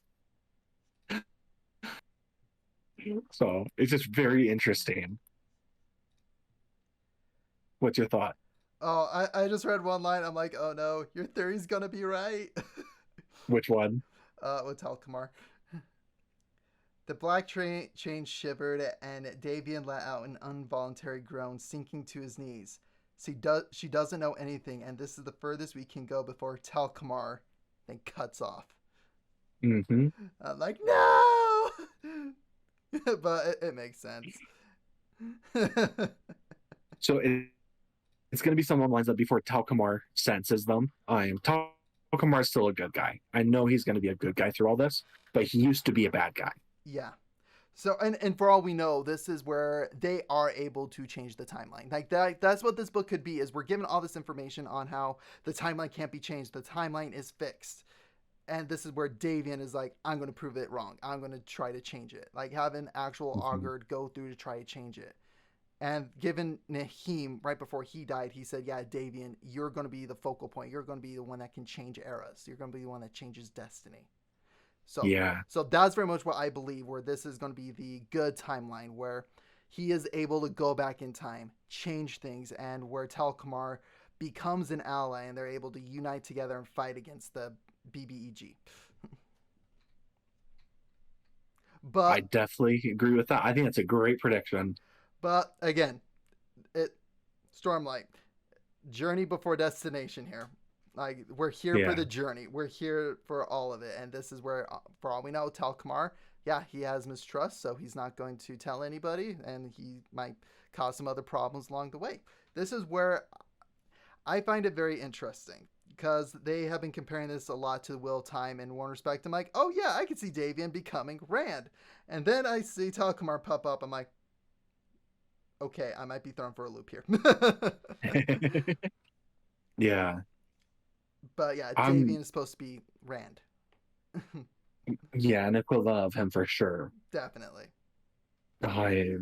So it's just very interesting. What's your thought? Oh, I just read one line. I'm like, oh no, your theory's gonna be right. Which one? With Talkamar. The black chain shivered, and Davian let out an involuntary groan, sinking to his knees. She doesn't know anything, and this is the furthest we can go before Talkamar then cuts off. Mm-hmm. I'm like, no! But it makes sense. So it's going to be someone lines up before Talkamar senses them. Talkamar's still a good guy. I know he's going to be a good guy through all this, but he used to be a bad guy. Yeah. So and for all we know, this is where they are able to change the timeline. Like that's what this book could be, is we're given all this information on how the timeline can't be changed. The timeline is fixed. And this is where Davian is like, I'm going to prove it wrong. I'm going to try to change it. Like have an actual augur go through to try to change it. And given Nahim, right before he died, he said, yeah, Davian, you're going to be the focal point. You're going to be the one that can change eras. You're going to be the one that changes destiny. So, yeah. So that's very much what I believe, where this is going to be the good timeline, where he is able to go back in time, change things, and where Talkamar becomes an ally, and they're able to unite together and fight against the BBEG. But I definitely agree with that. I think that's a great prediction. But again, Stormlight, journey before destination here. Like we're here for the journey. We're here for all of it, and this is where, for all we know, Talkamar, yeah, he has mistrust, so he's not going to tell anybody, and he might cause some other problems along the way. This is where I find it very interesting, because they have been comparing this a lot to Will Time in one respect. I'm like, oh yeah, I could see Davian becoming Rand, and then I see Talkamar pop up. I'm like, okay, I might be thrown for a loop here. Yeah. But yeah, Davian is supposed to be Rand. Yeah, Nick will love him for sure. Definitely. I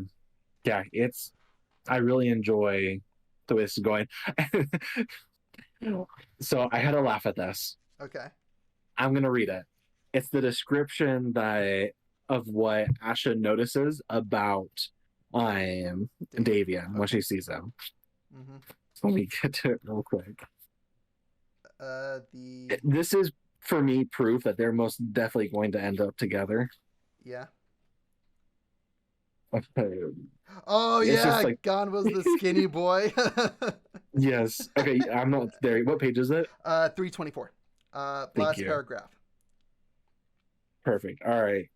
really enjoy the way this is going. So I had to laugh at this. Okay. I'm gonna read it. It's the description of what Asha notices about Davian when she sees him. Mm-hmm. So let me get to it real quick. This is, for me, proof that they're most definitely going to end up together. Yeah. Okay. Oh yeah, like... Gon was the skinny boy. Yes. Okay, I'm not there. What page is it? 324. Last paragraph. Perfect. All right.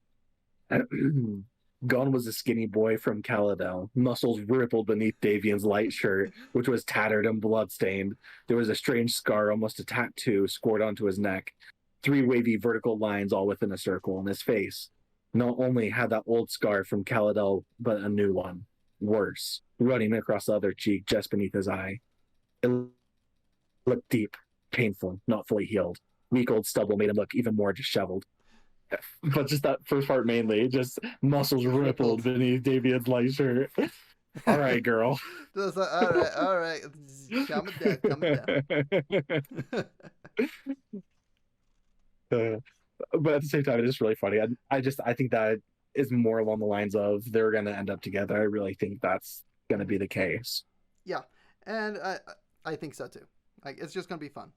Gon was a skinny boy from Caladel. Muscles rippled beneath Davian's light shirt, which was tattered and bloodstained. There was a strange scar, almost a tattoo, scored onto his neck. 3 wavy vertical lines all within a circle. And his face not only had that old scar from Caladel, but a new one. Worse, running across the other cheek just beneath his eye. It looked deep, painful, not fully healed. Week old stubble made him look even more disheveled. But just that first part mainly, just muscles rippled beneath Davian's light shirt. All right, girl. Just like, all right. Calm it down, calm it down. But at the same time, it is really funny. I think that is more along the lines of they're going to end up together. I really think that's going to be the case. Yeah, and I think so too. Like it's just gonna be fun.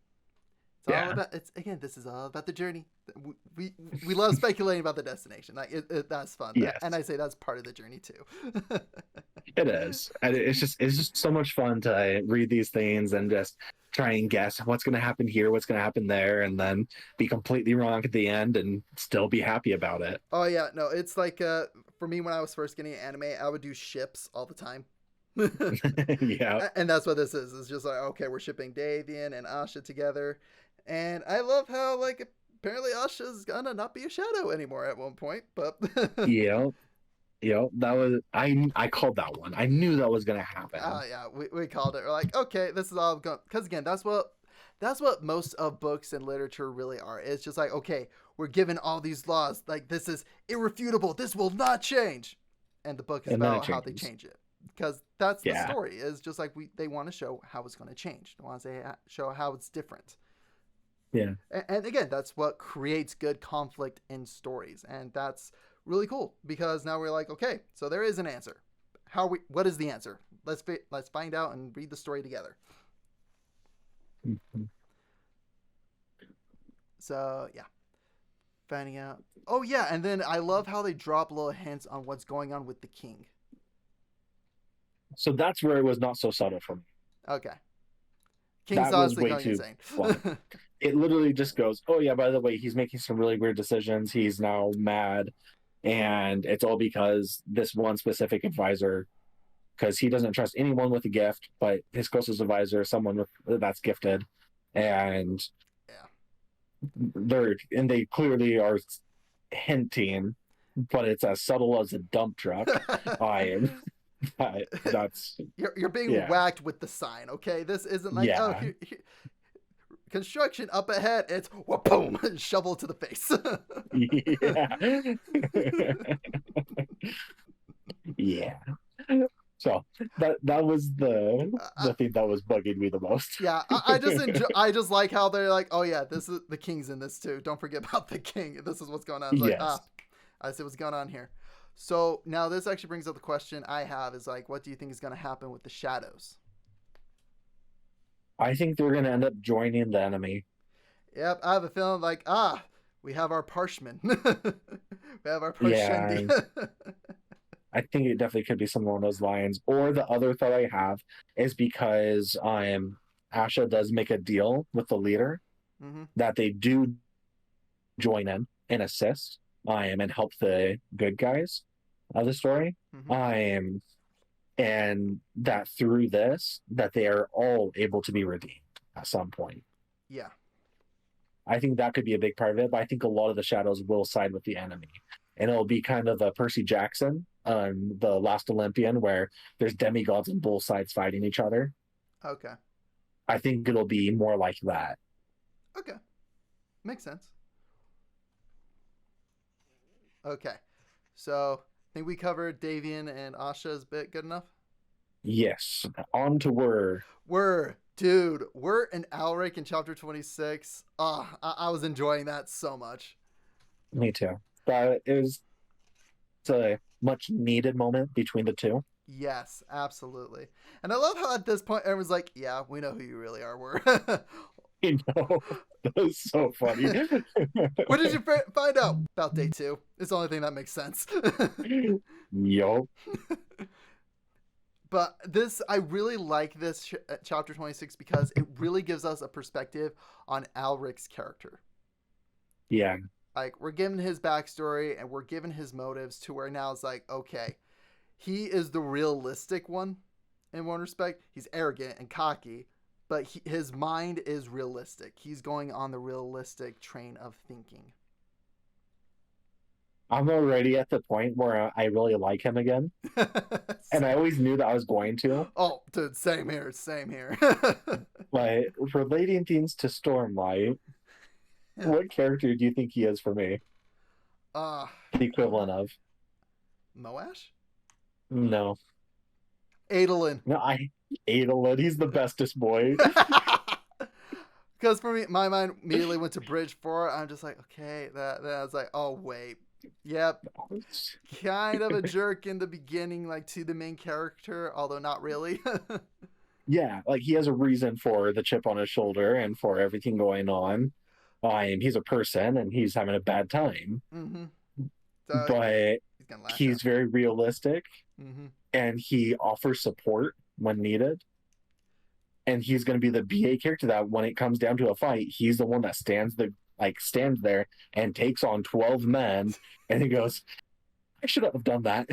It's all Yeah, about it's again. This is all about the journey. We love speculating about the destination. Like that's fun. yes, And I say that's part of the journey too. it is. And it's just so much fun to read these things and just try and guess what's going to happen here, what's going to happen there, and then be completely wrong at the end and still be happy about it. Oh yeah, no, it's like for me when I was first getting anime, I would do ships all the time. Yeah, And that's what this is. It's just like okay, we're shipping Davian and Asha together, and I love how like apparently Asha's gonna not be a shadow anymore at one point, but yeah. That was I called that one. I knew that was gonna happen. yeah, we called it. We're like, okay, this is all going because again, that's what most of books and literature really are. It's just like, okay, we're given all these laws, like this is irrefutable. This will not change, and the book is And then it about how they changes. change it because that's the Yeah, story. Is just like they want to show how it's going to change. They want to show how it's different. yeah, And again, that's what creates good conflict in stories, and that's really cool because now we're like, okay, so there is an answer. What is the answer? Let's find out and read the story together. Mhm. So yeah, finding out. Oh yeah, and then I love how they drop little hints on what's going on with the king. So that's where it was not so subtle for me. Okay, king's That was honestly way going too insane. blunt. It literally just goes, oh yeah, by the way, he's making some really weird decisions. He's now mad, and it's all because this one specific advisor, because he doesn't trust anyone with a gift, but his closest advisor, someone that's gifted, and Yeah. they clearly are hinting, but it's as subtle as a dump truck. I am. That's You're being yeah, whacked with the sign. Okay, this isn't like oh yeah, construction up ahead. It's boom shovel to the face. yeah, yeah. So that was I, the thing that was bugging me the most. Yeah, I just enjoy. I just like how they're like, oh yeah, this is the king's in this too. Don't forget about the king. This is what's going on. It's like Yes, I see what's going on here. So now this actually brings up the question I have is like, what do you think is going to happen with the shadows? I think they're gonna end up joining the enemy. Yep, I have a feeling like we have our parshman, we have our Yeah, parshendi. I think it definitely could be something along those lines. Or the other thought I have is because Asha does make a deal with the leader Mm-hmm. that they do join in and assist and help the good guys of the story. Mm-hmm. And that through this that they are all able to be redeemed at some point. Yeah. I think that could be a big part of it, but I think a lot of the shadows will side with the enemy. And it'll be kind of a Percy Jackson on The Last Olympian, where there's demigods on both sides fighting each other. Okay. I think it'll be more like that. Okay. Makes sense. Okay. So I think we covered Davian and Asha's bit good enough. Yes. On to Word. We're in Alric in chapter 26. I was enjoying that so much. Me too. But it was a much needed moment between the two. Yes, absolutely. And I love how at this point everyone's like, yeah, we know who you really are. We're. You know, that was so funny. What did you find out about day 2? It's the only thing that makes sense. Yo. But I really like this chapter 26 because it really gives us a perspective on Alric's character. Yeah. Like, we're given his backstory and we're given his motives to where now it's like, okay, he is the realistic one in one respect. He's arrogant and cocky, but his mind is realistic. He's going on the realistic train of thinking. I'm already at the point where I really like him again, and I always knew that I was going to. Oh, dude, same here, same here. But relating things to Stormlight, Yeah. what character do you think he is for me? Uh, The equivalent of? Moash? No, Adolin. no, I Adolin. He's the bestest boy. Because for me, my mind immediately went to Bridge 4. I'm just like, okay, that I was like, oh wait, yep, kind of a jerk in the beginning, like to the main character, although not really. Yeah, like he has a reason for the chip on his shoulder and for everything going on. He's a person and he's having a bad time, Mm-hmm. So but he's gonna lash he's out. very realistic Mm-hmm. and he offers support when needed. And he's going to be the BA character that when it comes down to a fight, he's the one that stands there and takes on 12 men and he goes, I should have done that.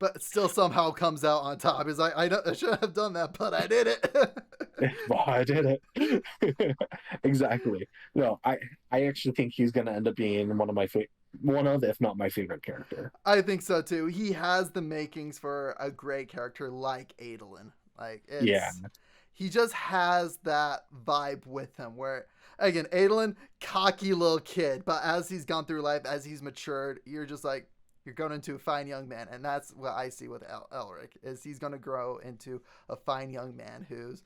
But still somehow comes out on top. He's like, I shouldn't have done that, but I did it. Well, I did it. Exactly. No, I actually think he's going to end up being one of, if not my favorite character. I think so too. He has the makings for a great character like Adolin. Like Yeah. he just has that vibe with him where again, Adolin, cocky little kid, but as he's gone through life, as he's matured, you're just like you're going into a fine young man, and that's what I see with Elric is he's going to grow into a fine young man who's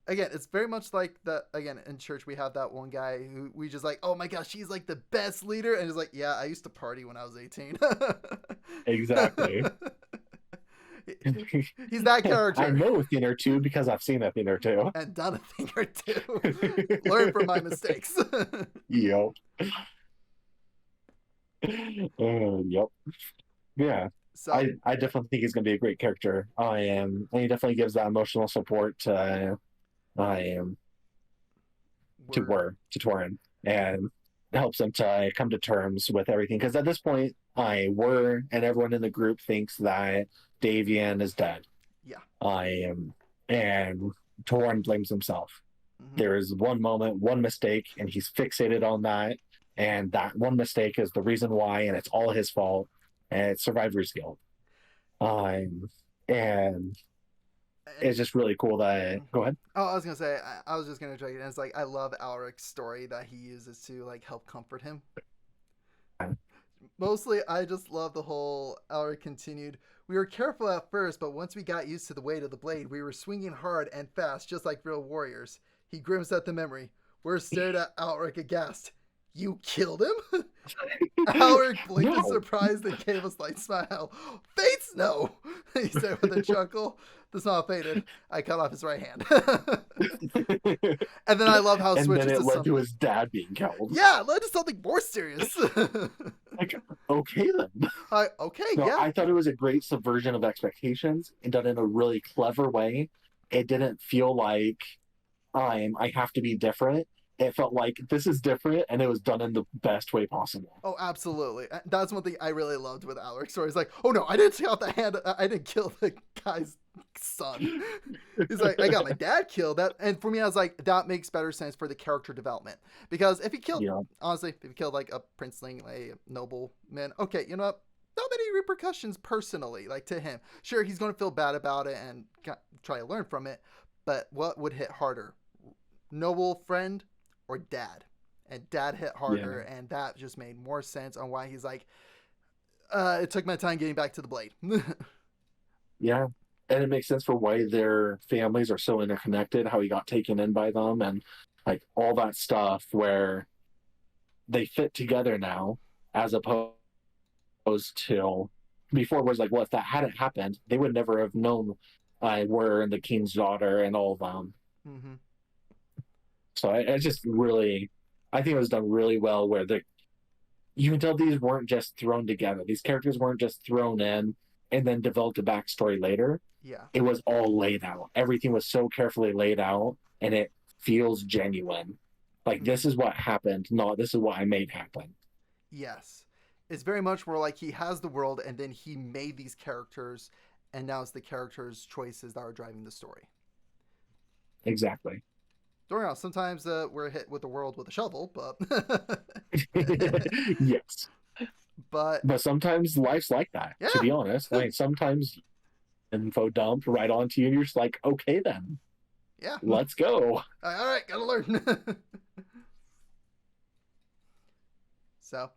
again, it's very much like that. Again, in church, we have that one guy who we just like, oh my gosh, he's like the best leader. And he's like, yeah, I used to party when I was 18. Exactly. He's that character. I know a thing or two because I've seen a thing or two. And done a thing or two. Learn from my mistakes. Yep. Yep. Yeah. So, I definitely think he's going to be a great character. I am, and he definitely gives that emotional support to I am to Torin and helps him to come to terms with everything. Because at this point, and everyone in the group thinks that Davian is dead. yeah. I am, and Torin blames himself. Mm-hmm. There is one moment, one mistake, and he's fixated on that. And that one mistake is the reason why, and it's all his fault. And it's survivor's guilt. And it's just really cool that. Go ahead. Oh, I was gonna say, I was just gonna tell you, and it's like I love Alric's story that he uses to like help comfort him. Mostly, I just love the whole Alric continued. We were careful at first, but once we got used to the weight of the blade, we were swinging hard and fast, just like real warriors. He grimaced at the memory. We're stared at Alric aghast. You killed him? Alric blinked in surprise and gave a slight smile. Fates, no, he said with a chuckle. The smile faded. I cut off his right hand. And then I love how it switches and then it led to to his dad being killed. Yeah, it led to something more serious. Like, okay then. Okay, No, yeah. I thought it was a great subversion of expectations and done in a really clever way. It didn't feel like I have to be different. It felt like this is different, and it was done in the best way possible. Oh, absolutely. That's one thing I really loved with Alaric's story. He's like, oh no, I didn't take out the hand. I didn't kill the guy's son. He's like, I got my dad killed. That, and for me, I was like, that makes better sense for the character development. Because if he killed, honestly, if he killed like a princeling, a nobleman, okay, you know what? Not many repercussions personally, like to him. Sure, he's going to feel bad about it and try to learn from it. But what would hit harder? Noble friend or dad? And dad hit harder, and that just made more sense on why he's like, it took my time getting back to the blade. Yeah. And it makes sense for why their families are so interconnected, how he got taken in by them, and like all that stuff where they fit together now, as opposed to before was like, well, if that hadn't happened, they would never have known I were the king's daughter and all of them. Mm-hmm. So I just really, I think it was done really well where you can tell these weren't just thrown together. These characters weren't just thrown in and then developed a backstory later. Yeah. It was all laid out. Everything was so carefully laid out and it feels genuine. Like, this is what happened, not this is what I made happen. Yes. It's very much more like he has the world and then he made these characters, and now it's the characters' choices that are driving the story. Exactly. Don't get me wrong, sometimes we're hit with the world with a shovel, Yes. but But sometimes life's like that, to yeah, be honest. Like sometimes info dump right onto you and you're just like, okay then, yeah. let's go. All right, gotta learn. So,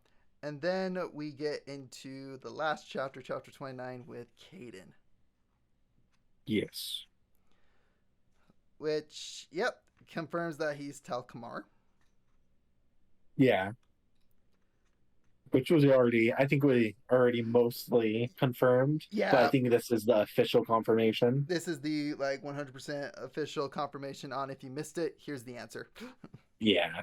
and then we get into the last chapter, chapter 29, with Caden, Yes. which, yep, confirms that he's Talcamar. Yeah. Which was already, I think we already mostly confirmed, but I Yeah, think this is the official confirmation. this is the like 100% official confirmation on if you missed it, here's the answer. Yeah.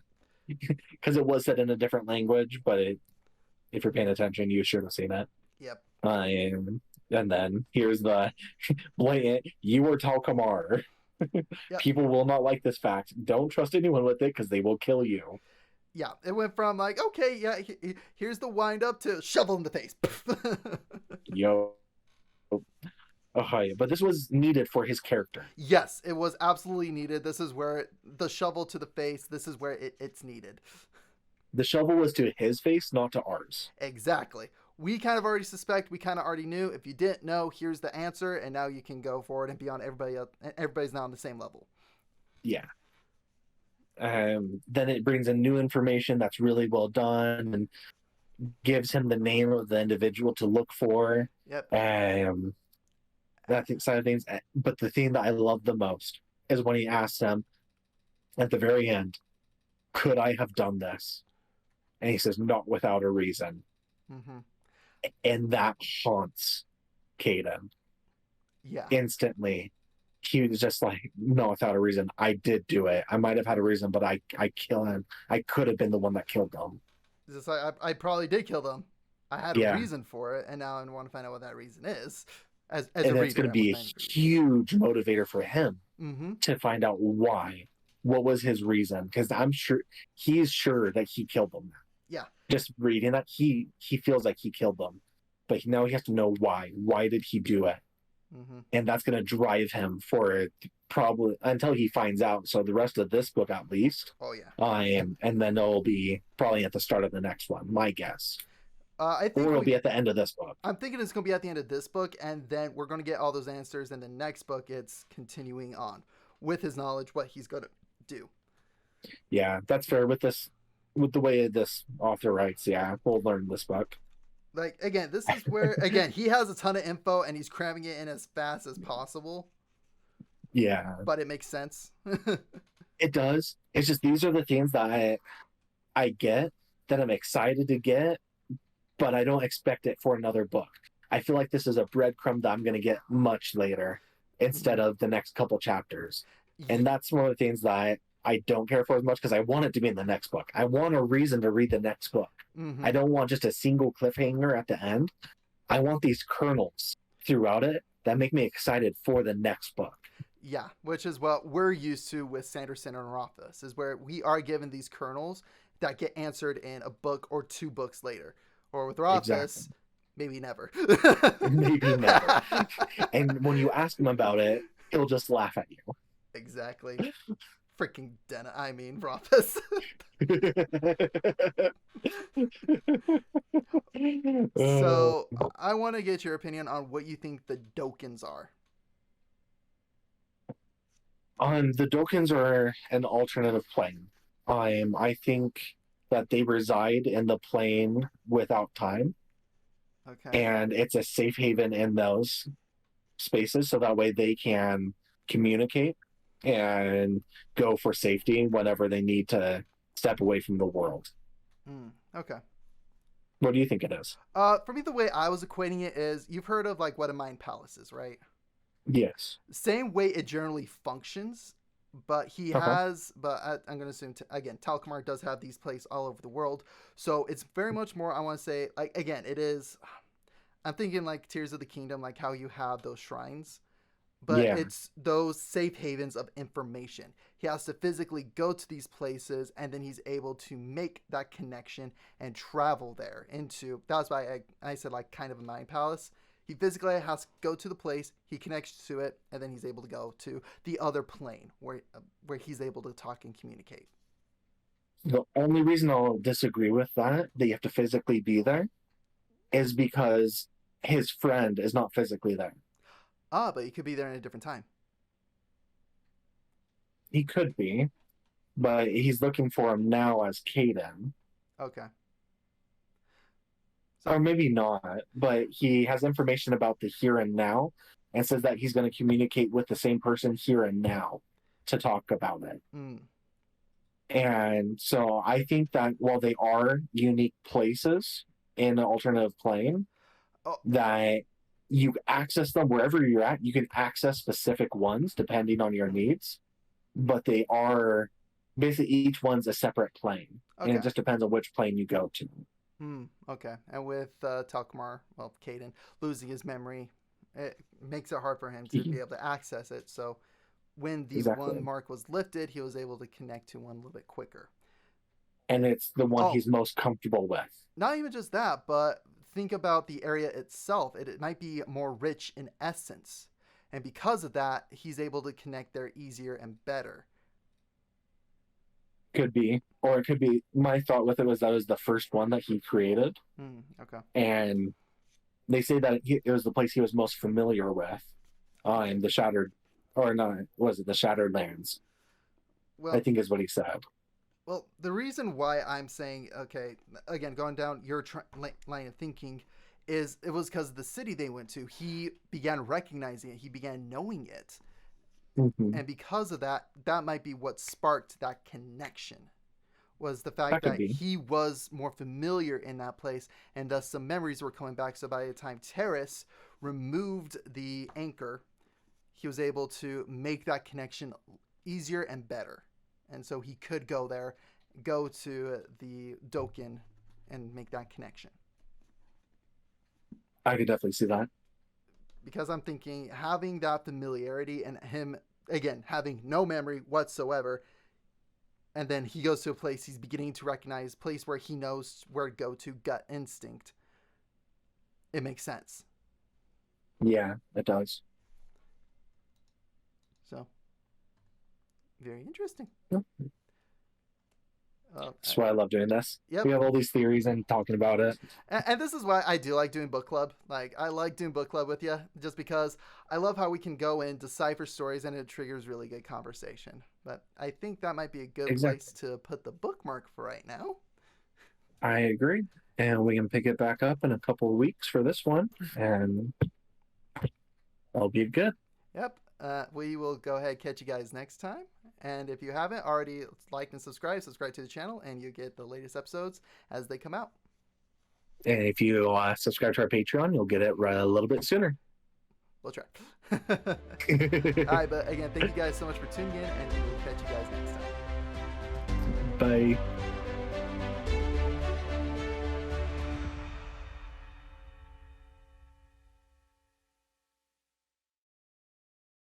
Because it was said in a different language, but if you're paying attention, you should have seen it. Yep. And then here's the blatant, you are Talcamar. Yep. People will not like this fact. Don't trust anyone with it because they will kill you. Yeah, it went from like, okay, yeah, here's the wind up to shovel in the face. Yo. Oh, yeah. But this was needed for his character. Yes, it was absolutely needed. This is where the shovel to the face, this is where it's needed. The shovel was to his face, not to ours. Exactly. We kind of already suspect, we kind of already knew. If you didn't know, here's the answer, and now you can go forward and be on everybody else. Everybody's now on the same level. Yeah. Then it brings in new information that's really well done and gives him the name of the individual to look for. Yep. That side of things. But the thing that I love the most is when he asks him at the very end, could I have done this? And he says, not without a reason. Mm-hmm. And that haunts Caden. Yeah. Instantly. He was just like, no, without a reason. I did do it. I might have had a reason, but I kill him. I could have been the one that killed them. It's just like, I probably did kill them. I had a Yeah. reason for it, and now I want to find out what that reason is. As And a that's reader, going to be a huge motivator for him mm-hmm. to find out why. What was his reason? Because I'm sure he's sure that he killed them. Yeah. Just reading that, he feels like he killed them. But now he has to know why. Why did he do it? Mm-hmm. And that's going to drive him for it probably until he finds out. So the rest of this book, at least. Oh, yeah. And then it'll be probably at the start of the next one, my guess. I think or it'll be at the end of this book. I'm thinking it's going to be at the end of this book, and then we're going to get all those answers. And the next book, it's continuing on with his knowledge, what he's going to do. Yeah, that's fair with this, with the way this author writes. Yeah, we'll learn this book. Like, again, this is where, again, he has a ton of info and he's cramming it in as fast as possible. Yeah. But it makes sense. It does. It's just these are the things that I get, that I'm excited to get, but I don't expect it for another book. I feel like this is a breadcrumb that I'm going to get much later instead of the next couple chapters. And that's one of the things that I don't care for as much because I want it to be in the next book. I want a reason to read the next book. Mm-hmm. I don't want just a single cliffhanger at the end. I want these kernels throughout it that make me excited for the next book. Yeah, which is what we're used to with Sanderson and Rothfuss, is where we are given these kernels that get answered in a book or two books later. Or with Rothfuss, maybe never. Maybe never. And when you ask him about it, he'll just laugh at you. Exactly. Freaking Rothfuss. So, I want to get your opinion on what you think the Dokans are. The Dokans are an alternative plane. I think that they reside in the plane without time. Okay. And it's a safe haven in those spaces, so that way they can communicate and go for safety whenever they need to step away from the world. Okay. What do you think it is? For me, the way I was equating it is, you've heard of like what a mind palace is, right? Yes. Same way it generally functions, but he has, but I'm going to assume, again, Talcamar does have these places all over the world. So it's very much more, I want to say, like, again, it is, I'm thinking like Tears of the Kingdom, like how you have those shrines, but it's those safe havens of information. He has to physically go to these places, and then he's able to make that connection and travel there into, that's why I said like kind of a mind palace. He physically has to go to the place, he connects to it, and then he's able to go to the other plane where he's able to talk and communicate. The only reason I'll disagree with that you have to physically be there, is because his friend is not physically there. But he could be there in a different time. He could be, but he's looking for him now as Caden. Okay. Or maybe not, but he has information about the here and now and says that he's going to communicate with the same person here and now to talk about it. Mm. And so I think that while they are unique places in an alternative plane, that you access them wherever you're at. You can access specific ones depending on your needs, but they are basically each one's a separate plane. Okay. And it just depends on which plane you go to. Okay. And with Talkmar, Caden, losing his memory, it makes it hard for him to be able to access it. So when the one mark was lifted, he was able to connect to one a little bit quicker. And it's the one he's most comfortable with. Not even just that, but think about the area itself. It might be more rich in essence. And because of that, he's able to connect there easier and better. Could be. Or it could be, my thought with it was that was the first one that he created. Okay. And they say that it was the place he was most familiar with in the Shattered, or not, was it the Shattered Lands? Well, I think is what he said. Well, the reason why I'm saying, okay, again, going down your line of thinking, is it was because of the city they went to. He began recognizing it. He began knowing it. Mm-hmm. And because of that, that might be what sparked that connection, was the fact that he was more familiar in that place, and thus some memories were coming back. So by the time Terrace removed the anchor, he was able to make that connection easier and better. And so he could go there, go to the Dokken, and make that connection. I could definitely see that. Because I'm thinking having that familiarity and him, again, having no memory whatsoever, and then he goes to a place he's beginning to recognize, place where he knows where to go to, gut instinct. It makes sense. Yeah, it does. So, very interesting. Yep. That's why I love doing this. Yep. We have all these theories and talking about it. And this is why I do like doing book club. Like, I like doing book club with you just because I love how we can go and decipher stories and it triggers really good conversation. But I think that might be a good place to put the bookmark for right now. I agree. And we can pick it back up in a couple of weeks for this one. And that'll be good. Yep. We will go ahead and catch you guys next time. And if you haven't already liked and subscribe to the channel, and you get the latest episodes as they come out. And if you subscribe to our Patreon, you'll get it a little bit sooner. We'll try. All right, but again, thank you guys so much for tuning in, and we will catch you guys next time. Bye.